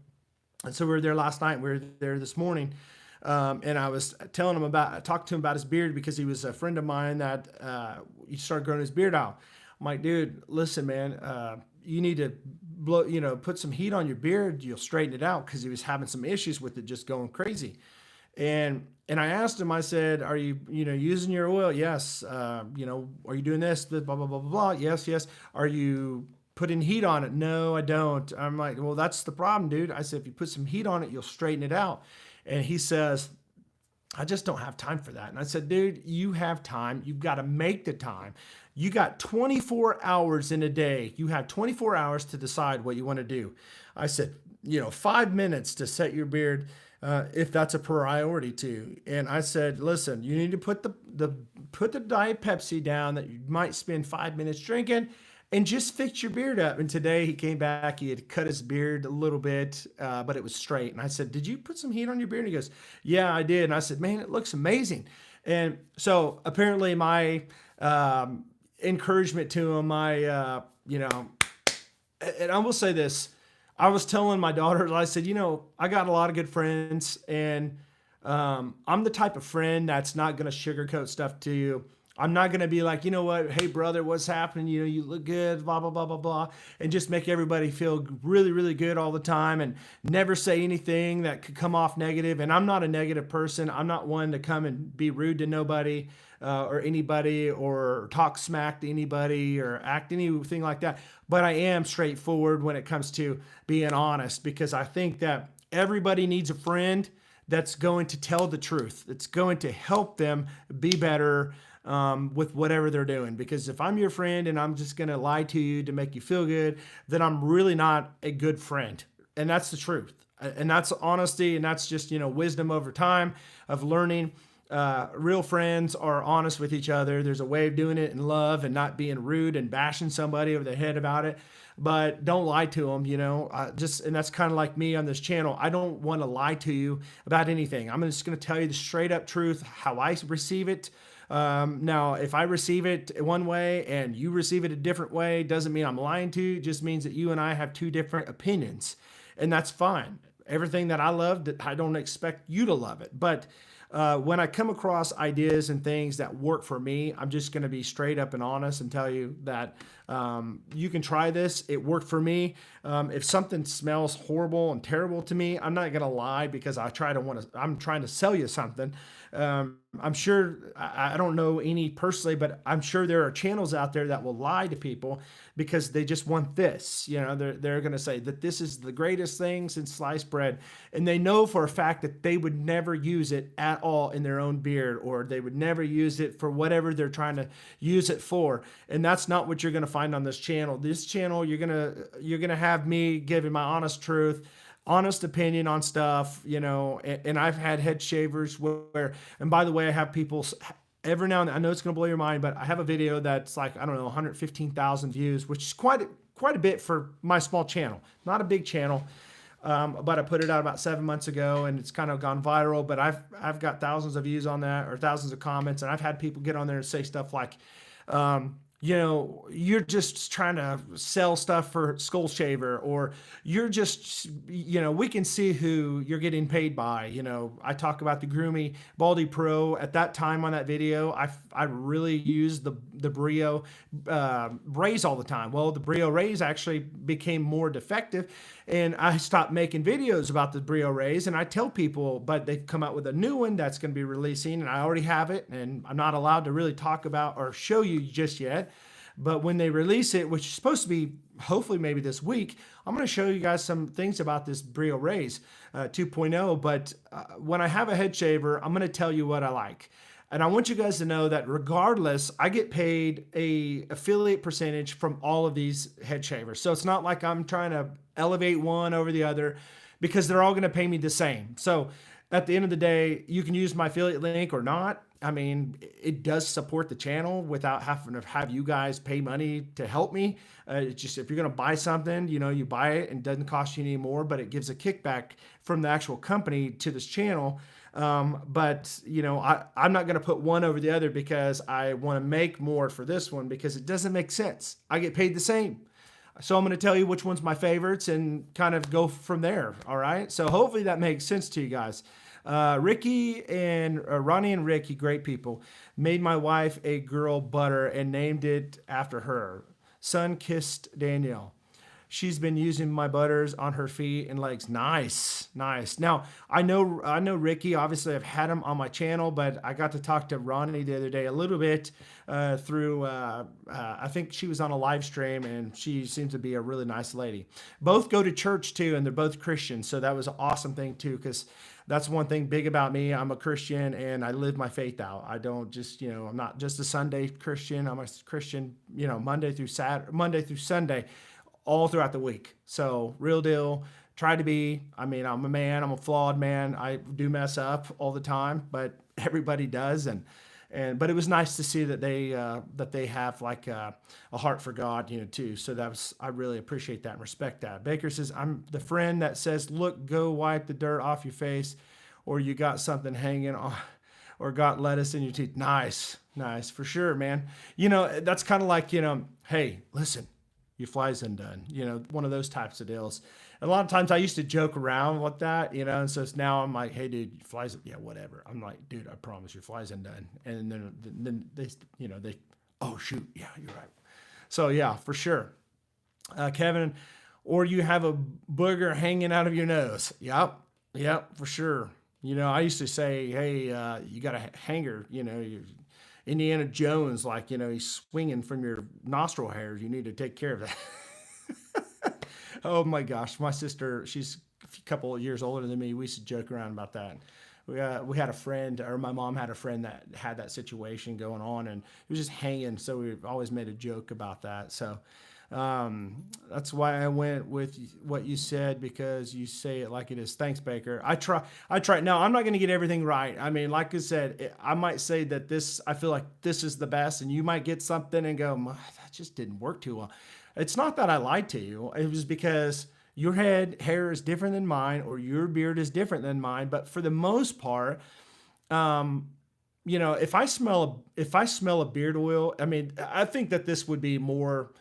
And so we were there last night. We were there this morning. And I was talking to him about his beard because he was a friend of mine that he started growing his beard out. I'm like, dude, listen, man, you need to put some heat on your beard. You'll straighten it out because he was having some issues with it just going crazy. And I asked him, I said, are you, using your oil? Yes. Are you doing this? Blah, blah, blah, blah, blah. Yes, yes. Are you putting heat on it? No, I don't. I'm like, well, that's the problem, dude. I said, if you put some heat on it, you'll straighten it out. And he says, I just don't have time for that. And I said, dude, you have time. You've got to make the time. You got 24 hours in a day. You have 24 hours to decide what you want to do. I said, 5 minutes to set your beard, if that's a priority to you. And I said, listen, you need to put the Diet Pepsi down that you might spend 5 minutes drinking, and just fix your beard up. And today he came back, he had cut his beard a little bit, but it was straight. And I said, did you put some heat on your beard? And he goes, yeah, I did. And I said, man, it looks amazing. And so apparently my encouragement to him, and I will say this, I was telling my daughter, I said, I got a lot of good friends, and I'm the type of friend that's not going to sugarcoat stuff to you. I'm not going to be like, what, hey, brother, what's happening? You look good, blah, blah, blah, blah, blah, and just make everybody feel really, really good all the time and never say anything that could come off negative. And I'm not a negative person. I'm not one to come and be rude to nobody or anybody, or talk smack to anybody or act anything like that. But I am straightforward when it comes to being honest, because I think that everybody needs a friend that's going to tell the truth. It's going to help them be better with whatever they're doing. Because if I'm your friend and I'm just going to lie to you to make you feel good, then I'm really not a good friend. And that's the truth. And that's honesty. And that's just, wisdom over time of learning. Real friends are honest with each other. There's a way of doing it in love and not being rude and bashing somebody over the head about it. But don't lie to them, and that's kind of like me on this channel. I don't want to lie to you about anything. I'm just going to tell you the straight up truth, how I receive it. Now, if I receive it one way and you receive it a different way, doesn't mean I'm lying to you. It just means that you and I have two different opinions, and that's fine. Everything that I love, I don't expect you to love it. But when I come across ideas and things that work for me, I'm just going to be straight up and honest and tell you that you can try this. It worked for me. If something smells horrible and terrible to me, I'm not going to lie because I'm trying to sell you something. I'm sure, I don't know any personally, but I'm sure there are channels out there that will lie to people because they just want this. They're going to say that this is the greatest thing since sliced bread. And they know for a fact that they would never use it at all in their own beard, or they would never use it for whatever they're trying to use it for. And that's not what you're going to find on this channel. This channel, you're going to have me giving my honest truth, honest opinion on stuff, and I've had head shavers where, and by the way, I have people every now and then, I know it's going to blow your mind, but I have a video that's like, I don't know, 115,000 views, which is quite a bit for my small channel, not a big channel. But I put it out about 7 months ago and it's kind of gone viral, but I've got thousands of views on that, or thousands of comments. And I've had people get on there and say stuff like, you're just trying to sell stuff for Skull Shaver, or you're just, we can see who you're getting paid by. I talk about the Grooming Baldy Pro. At that time on that video, I really used the Brio rays all the time. Well, the Brio rays actually became more defective, and I stopped making videos about the Brio rays. And I tell people, but they've come out with a new one that's going to be releasing, and I already have it, and I'm not allowed to really talk about or show you just yet. But when they release it, which is supposed to be hopefully maybe this week, I'm going to show you guys some things about this Brio Rays 2.0. But when I have a head shaver, I'm going to tell you what I like. And I want you guys to know that regardless, I get paid a affiliate percentage from all of these head shavers. So it's not like I'm trying to elevate one over the other, because they're all going to pay me the same. So at the end of the day, you can use my affiliate link or not. I mean, it does support the channel without having to have you guys pay money to help me. It's just, if you're going to buy something, you buy it and it doesn't cost you any more, but it gives a kickback from the actual company to this channel. But I'm not going to put one over the other because I want to make more for this one, because it doesn't make sense. I get paid the same. So I'm going to tell you which one's my favorites and kind of go from there. All right. So hopefully that makes sense to you guys. Ricky and Ronnie and Ricky, great people, made my wife a girl butter and named it after her. Sun kissed Danielle. she's been using my butters on her feet and legs. Nice, nice. Now I know Ricky. Obviously, I've had him on my channel, but I got to talk to Ronnie the other day a little bit through. I think she was on a live stream, and she seems to be a really nice lady. Both go to church too, and they're both Christians, so that was an awesome thing too, because that's one thing big about me. I'm a Christian and I live my faith out. I don't just, I'm not just a Sunday Christian. I'm a Christian, Monday through Sunday, all throughout the week. So real deal. Try to be. I mean, I'm a man. I'm a flawed man. I do mess up all the time, but everybody does. But it was nice to see that they have like a heart for God, too. So I really appreciate that and respect that. Baker says, I'm the friend that says, look, go wipe the dirt off your face, or you got something hanging on, or got lettuce in your teeth. Nice, nice for sure, man. That's kind of like, hey, listen, your fly's undone. One of those types of deals. A lot of times I used to joke around with that, and so now I'm like, hey, dude, your fly's, yeah, whatever. I'm like, dude, I promise your fly's undone. And then they, oh, shoot, yeah, you're right. So, yeah, for sure. Kevin, or you have a booger hanging out of your nose. Yep, for sure. I used to say, hey, you got a hanger, you're Indiana Jones, like, he's swinging from your nostril hairs. You need to take care of that. Oh my gosh, my sister, she's a couple of years older than me. We used to joke around about that. We had a friend, or my mom had a friend that had that situation going on, and it was just hanging. So we always made a joke about that. So that's why I went with what you said, because you say it like it is. Thanks, Baker. I try. Now, I'm not going to get everything right. I mean, like I said, I might say that I feel like this is the best, and you might get something and go, that just didn't work too well. It's not that I lied to you. It was because your hair is different than mine, or your beard is different than mine. But for the most part, if I smell a beard oil, I mean, I think that this would be more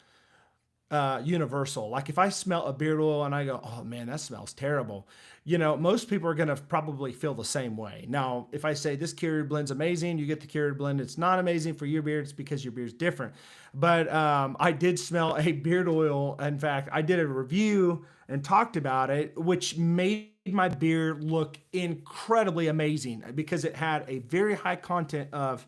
universal. Like if I smell a beard oil and I go, oh man, that smells terrible. Most people are going to probably feel the same way. Now, if I say this carrier blend's amazing, you get the carrier blend. It's not amazing for your beard. It's because your beard's different. But I did smell a beard oil. In fact, I did a review and talked about it, which made my beard look incredibly amazing because it had a very high content of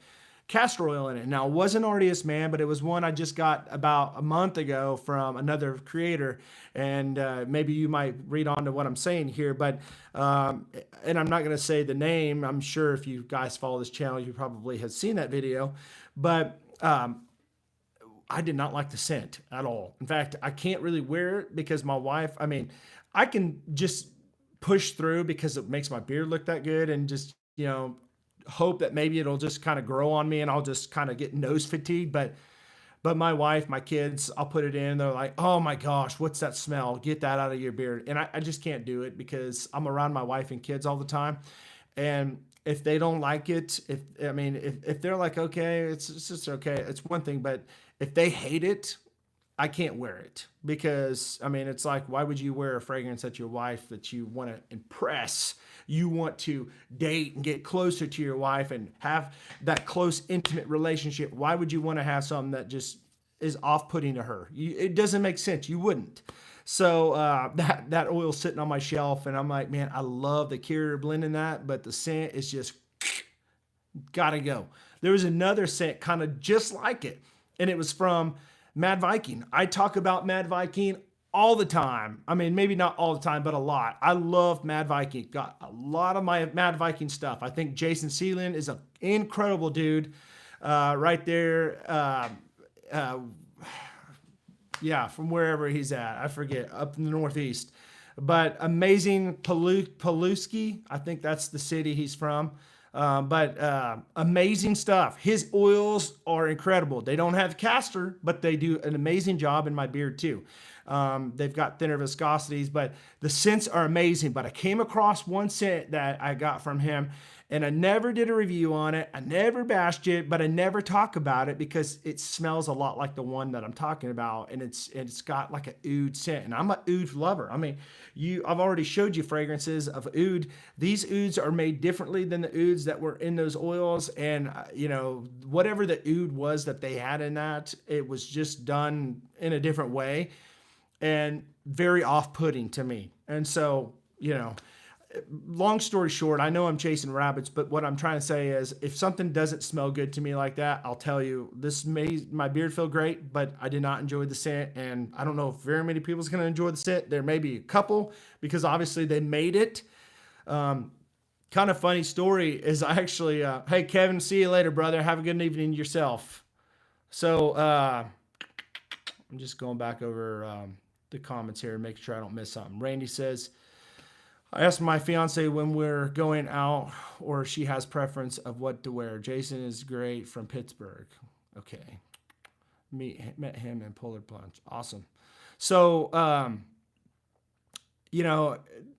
castor oil in it. Now, it wasn't Artius Man, but it was one I just got about a month ago from another creator. And maybe you might read on to what I'm saying here, but and I'm not going to say the name. I'm sure if you guys follow this channel, you probably have seen that video. But I did not like the scent at all. In fact, I can't really wear it because my wife, I mean, I can just push through because it makes my beard look that good, and just, hope that maybe it'll just kind of grow on me and I'll just kind of get nose fatigue. But my wife, my kids, I'll put it in. They're like, oh my gosh, what's that smell? Get that out of your beard. And I just can't do it because I'm around my wife and kids all the time. And if they don't like it, if they're like, okay, it's just okay, it's one thing. But if they hate it, I can't wear it because, it's like, why would you wear a fragrance at your wife that you want to impress? You want to date and get closer to your wife and have that close, intimate relationship. Why would you want to have something that just is off-putting to her? It doesn't make sense. You wouldn't. So that oil's sitting on my shelf, and I'm like, man, I love the carrier blend in that, but the scent is just gotta go. There was another scent kind of just like it, and it was from Mad Viking. I talk about Mad Viking all the time. Maybe not all the time, but a lot. I love Mad Viking. Got a lot of my Mad Viking stuff. I think Jason Seelan is an incredible dude right there. From wherever he's at. I forget, up in the Northeast. But amazing Pulaski. I think that's the city he's from. But amazing stuff. His oils are incredible. They don't have castor, but they do an amazing job in my beard too. They've got thinner viscosities, but the scents are amazing. But I came across one scent that I got from him, and I never did a review on it. I never bashed it, but I never talk about it because it smells a lot like the one that I'm talking about, and it's got like an oud scent, and I'm an oud lover. I've already showed you fragrances of oud. These ouds are made differently than the ouds that were in those oils, and whatever the oud was that they had in that, it was just done in a different way. and very off-putting to me. And so, long story short, I know I'm chasing rabbits, but what I'm trying to say is if something doesn't smell good to me like that, I'll tell you this made my beard feel great, but I did not enjoy the scent. And I don't know if very many people's going to enjoy the scent. There may be a couple because obviously they made it. Kind of funny story is I actually, hey, Kevin, see you later, brother. Have a good evening yourself. So I'm just going back over the comments here and make sure I don't miss something. Randy says, I asked my fiance when we're going out or she has preference of what to wear. Jason is great from Pittsburgh. Okay. Met him in Polar Plunge. Awesome. So,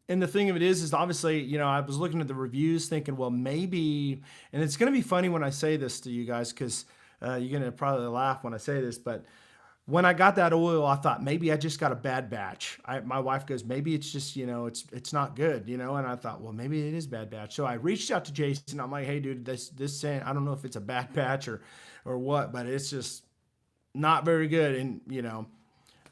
and the thing of it is obviously, I was looking at the reviews thinking, well, maybe, and it's going to be funny when I say this to you guys because you're going to probably laugh when I say this, but when I got that oil, I thought maybe I just got a bad batch. My wife goes, maybe it's just, it's not good, and I thought, well, maybe it is bad batch. So I reached out to Jason. I'm like, hey, dude, this scent, I don't know if it's a bad batch or what, but it's just not very good.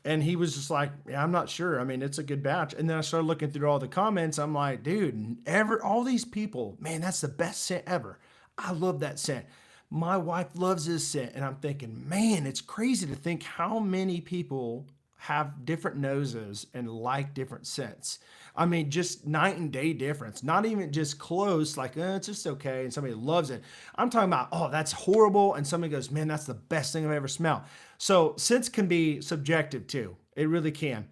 And he was just like, yeah, I'm not sure. I mean, it's a good batch. And then I started looking through all the comments. I'm like, dude, all these people, man, that's the best scent ever. I love that scent. My wife loves this scent. And I'm thinking, man, it's crazy to think how many people have different noses and like different scents. I mean, just night and day difference, not even just close, like, it's just okay. And somebody loves it. I'm talking about, oh, that's horrible. And somebody goes, man, that's the best thing I've ever smelled. So scents can be subjective too. It really can.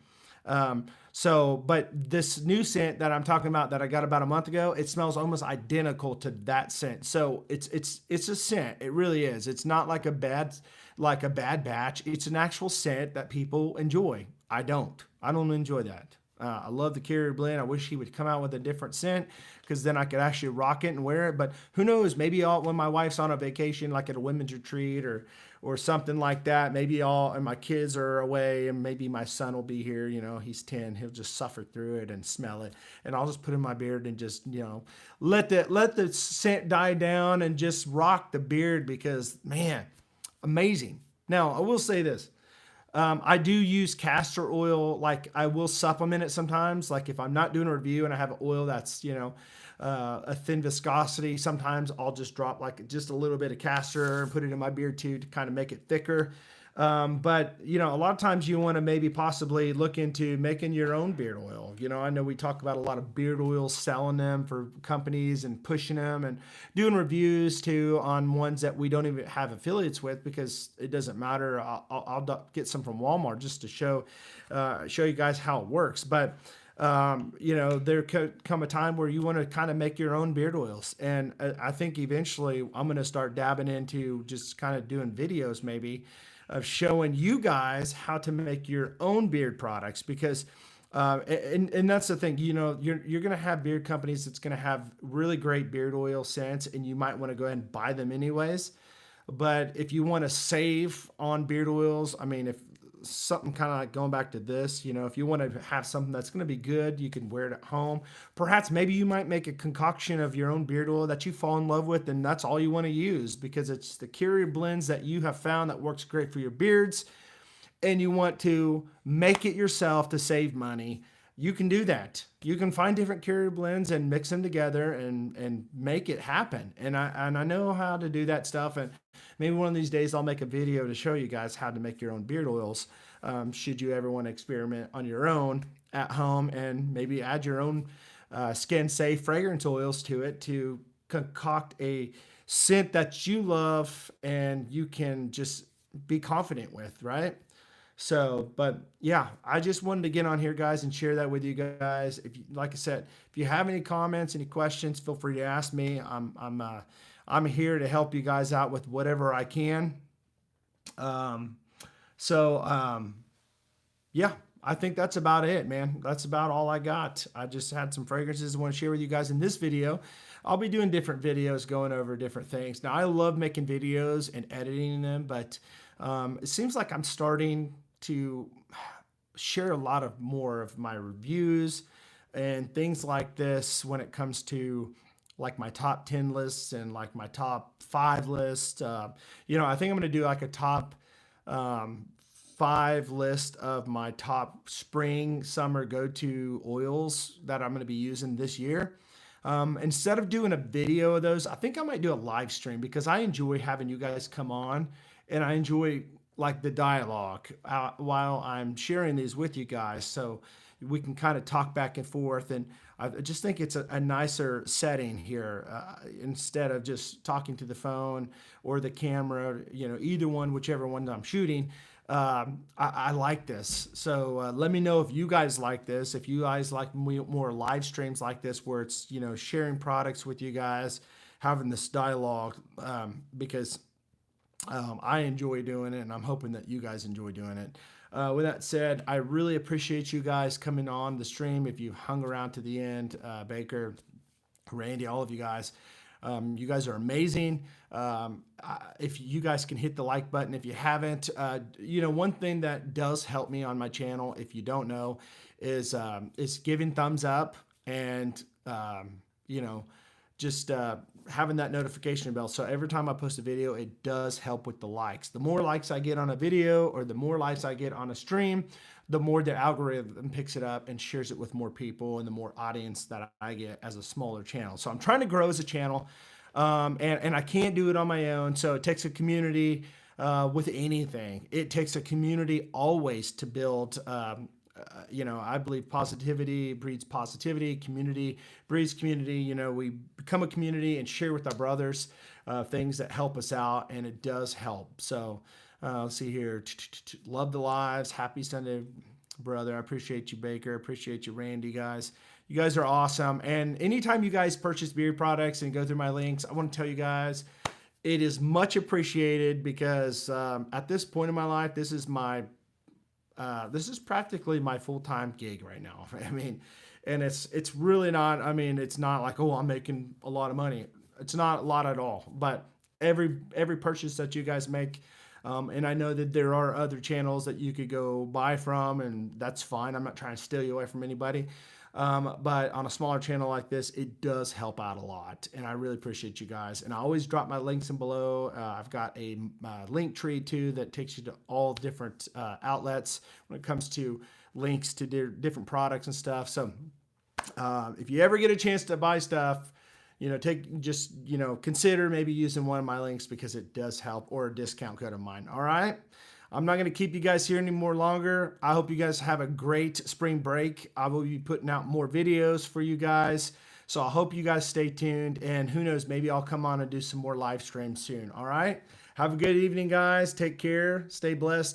But this new scent that I'm talking about that I got about a month ago, it smells almost identical to that scent. So it's a scent. It really is. It's not like a bad batch. It's an actual scent that people enjoy. I don't enjoy that. I love the Carrier blend. I wish he would come out with a different scent because then I could actually rock it and wear it. But who knows? Maybe when my wife's on a vacation, like at a women's retreat or something like that, and my kids are away and maybe my son will be here, he's 10, he'll just suffer through it and smell it. And I'll just put in my beard and just, let the scent die down and just rock the beard because, man, amazing. Now, I will say this. I do use castor oil. Like I will supplement it sometimes. Like if I'm not doing a review and I have an oil that's, a thin viscosity, sometimes I'll just drop like just a little bit of castor and put it in my beard too to kind of make it thicker. But a lot of times you want to maybe possibly look into making your own beard oil. I know we talk about a lot of beard oils, selling them for companies and pushing them and doing reviews too on ones that we don't even have affiliates with because it doesn't matter. I'll get some from Walmart just to show you guys how it works. But there could come a time where you want to kind of make your own beard oils. And I think eventually I'm going to start dabbing into just kind of doing videos maybe of showing you guys how to make your own beard products because and that's the thing, you're going to have beard companies that's going to have really great beard oil scents and you might want to go ahead and buy them anyways. But if you want to save on beard oils, I mean, if something kind of like going back to this, if you want to have something that's going to be good, you can wear it at home. Perhaps maybe you might make a concoction of your own beard oil that you fall in love with and that's all you want to use because it's the Carrier blends that you have found that works great for your beards and you want to make it yourself to save money. You can do that. You can find different Carrier blends and mix them together and make it happen. And I know how to do that stuff. And maybe one of these days I'll make a video to show you guys how to make your own beard oils. Should you ever want to experiment on your own at home and maybe add your own skin safe fragrance oils to it to concoct a scent that you love and you can just be confident with, right? So, but yeah, I just wanted to get on here, guys, and share that with you guys. If you, like I said, if you have any comments, any questions, feel free to ask me. I'm here to help you guys out with whatever I can. Yeah, I think that's about it, man. That's about all I got. I just had some fragrances I want to share with you guys in this video. I'll be doing different videos going over different things. Now, I love making videos and editing them, but it seems like I'm starting to share a lot of more of my reviews and things like this when it comes to like my top 10 lists and like my top 5 list. I think I'm going to do like a top 5 list of my top spring, summer go-to oils that I'm going to be using this year. Instead of doing a video of those, I think I might do a live stream because I enjoy having you guys come on, and I enjoy like the dialogue while I'm sharing these with you guys. So we can kind of talk back and forth. And I just think it's a nicer setting here instead of just talking to the phone or the camera, either one, whichever one I'm shooting. I like this. So let me know if you guys like this, if you guys like more live streams like this, where it's, sharing products with you guys, having this dialogue, because I enjoy doing it, and I'm hoping that you guys enjoy doing it. With that said, I really appreciate you guys coming on the stream. If you hung around to the end, Baker, Randy, all of you guys are amazing. If you guys can hit the like button, if you haven't, one thing that does help me on my channel, if you don't know, is giving thumbs up and, just having that notification bell. So every time I post a video, it does help with the likes. The more likes I get on a video, or the more likes I get on a stream, the more the algorithm picks it up and shares it with more people, and the more audience that I get as a smaller channel. So I'm trying to grow as a channel, and I can't do it on my own. So it takes a community with anything. It takes a community always to build. I believe positivity breeds positivity, community breeds community. We become a community and share with our brothers things that help us out, and it does help. So let's see here. Love the lives. Happy Sunday, brother. I appreciate you, Baker. Appreciate you, Randy, guys. You guys are awesome. And anytime you guys purchase beard products and go through my links, I want to tell you guys, it is much appreciated, because at this point in my life, this is practically my full-time gig right now. I mean, and it's really not, it's not like, oh, I'm making a lot of money. It's not a lot at all, but every purchase that you guys make, and I know that there are other channels that you could go buy from, and that's fine. I'm not trying to steal you away from anybody. But on a smaller channel like this, it does help out a lot, and I really appreciate you guys. And I always drop my links in below. I've got a link tree too that takes you to all different outlets when it comes to links to different products and stuff. So if you ever get a chance to buy stuff, consider maybe using one of my links, because it does help, or a discount code of mine. All right. I'm not going to keep you guys here any more longer. I hope you guys have a great spring break. I will be putting out more videos for you guys. So I hope you guys stay tuned, and who knows, maybe I'll come on and do some more live streams soon. All right. Have a good evening, guys. Take care. Stay blessed.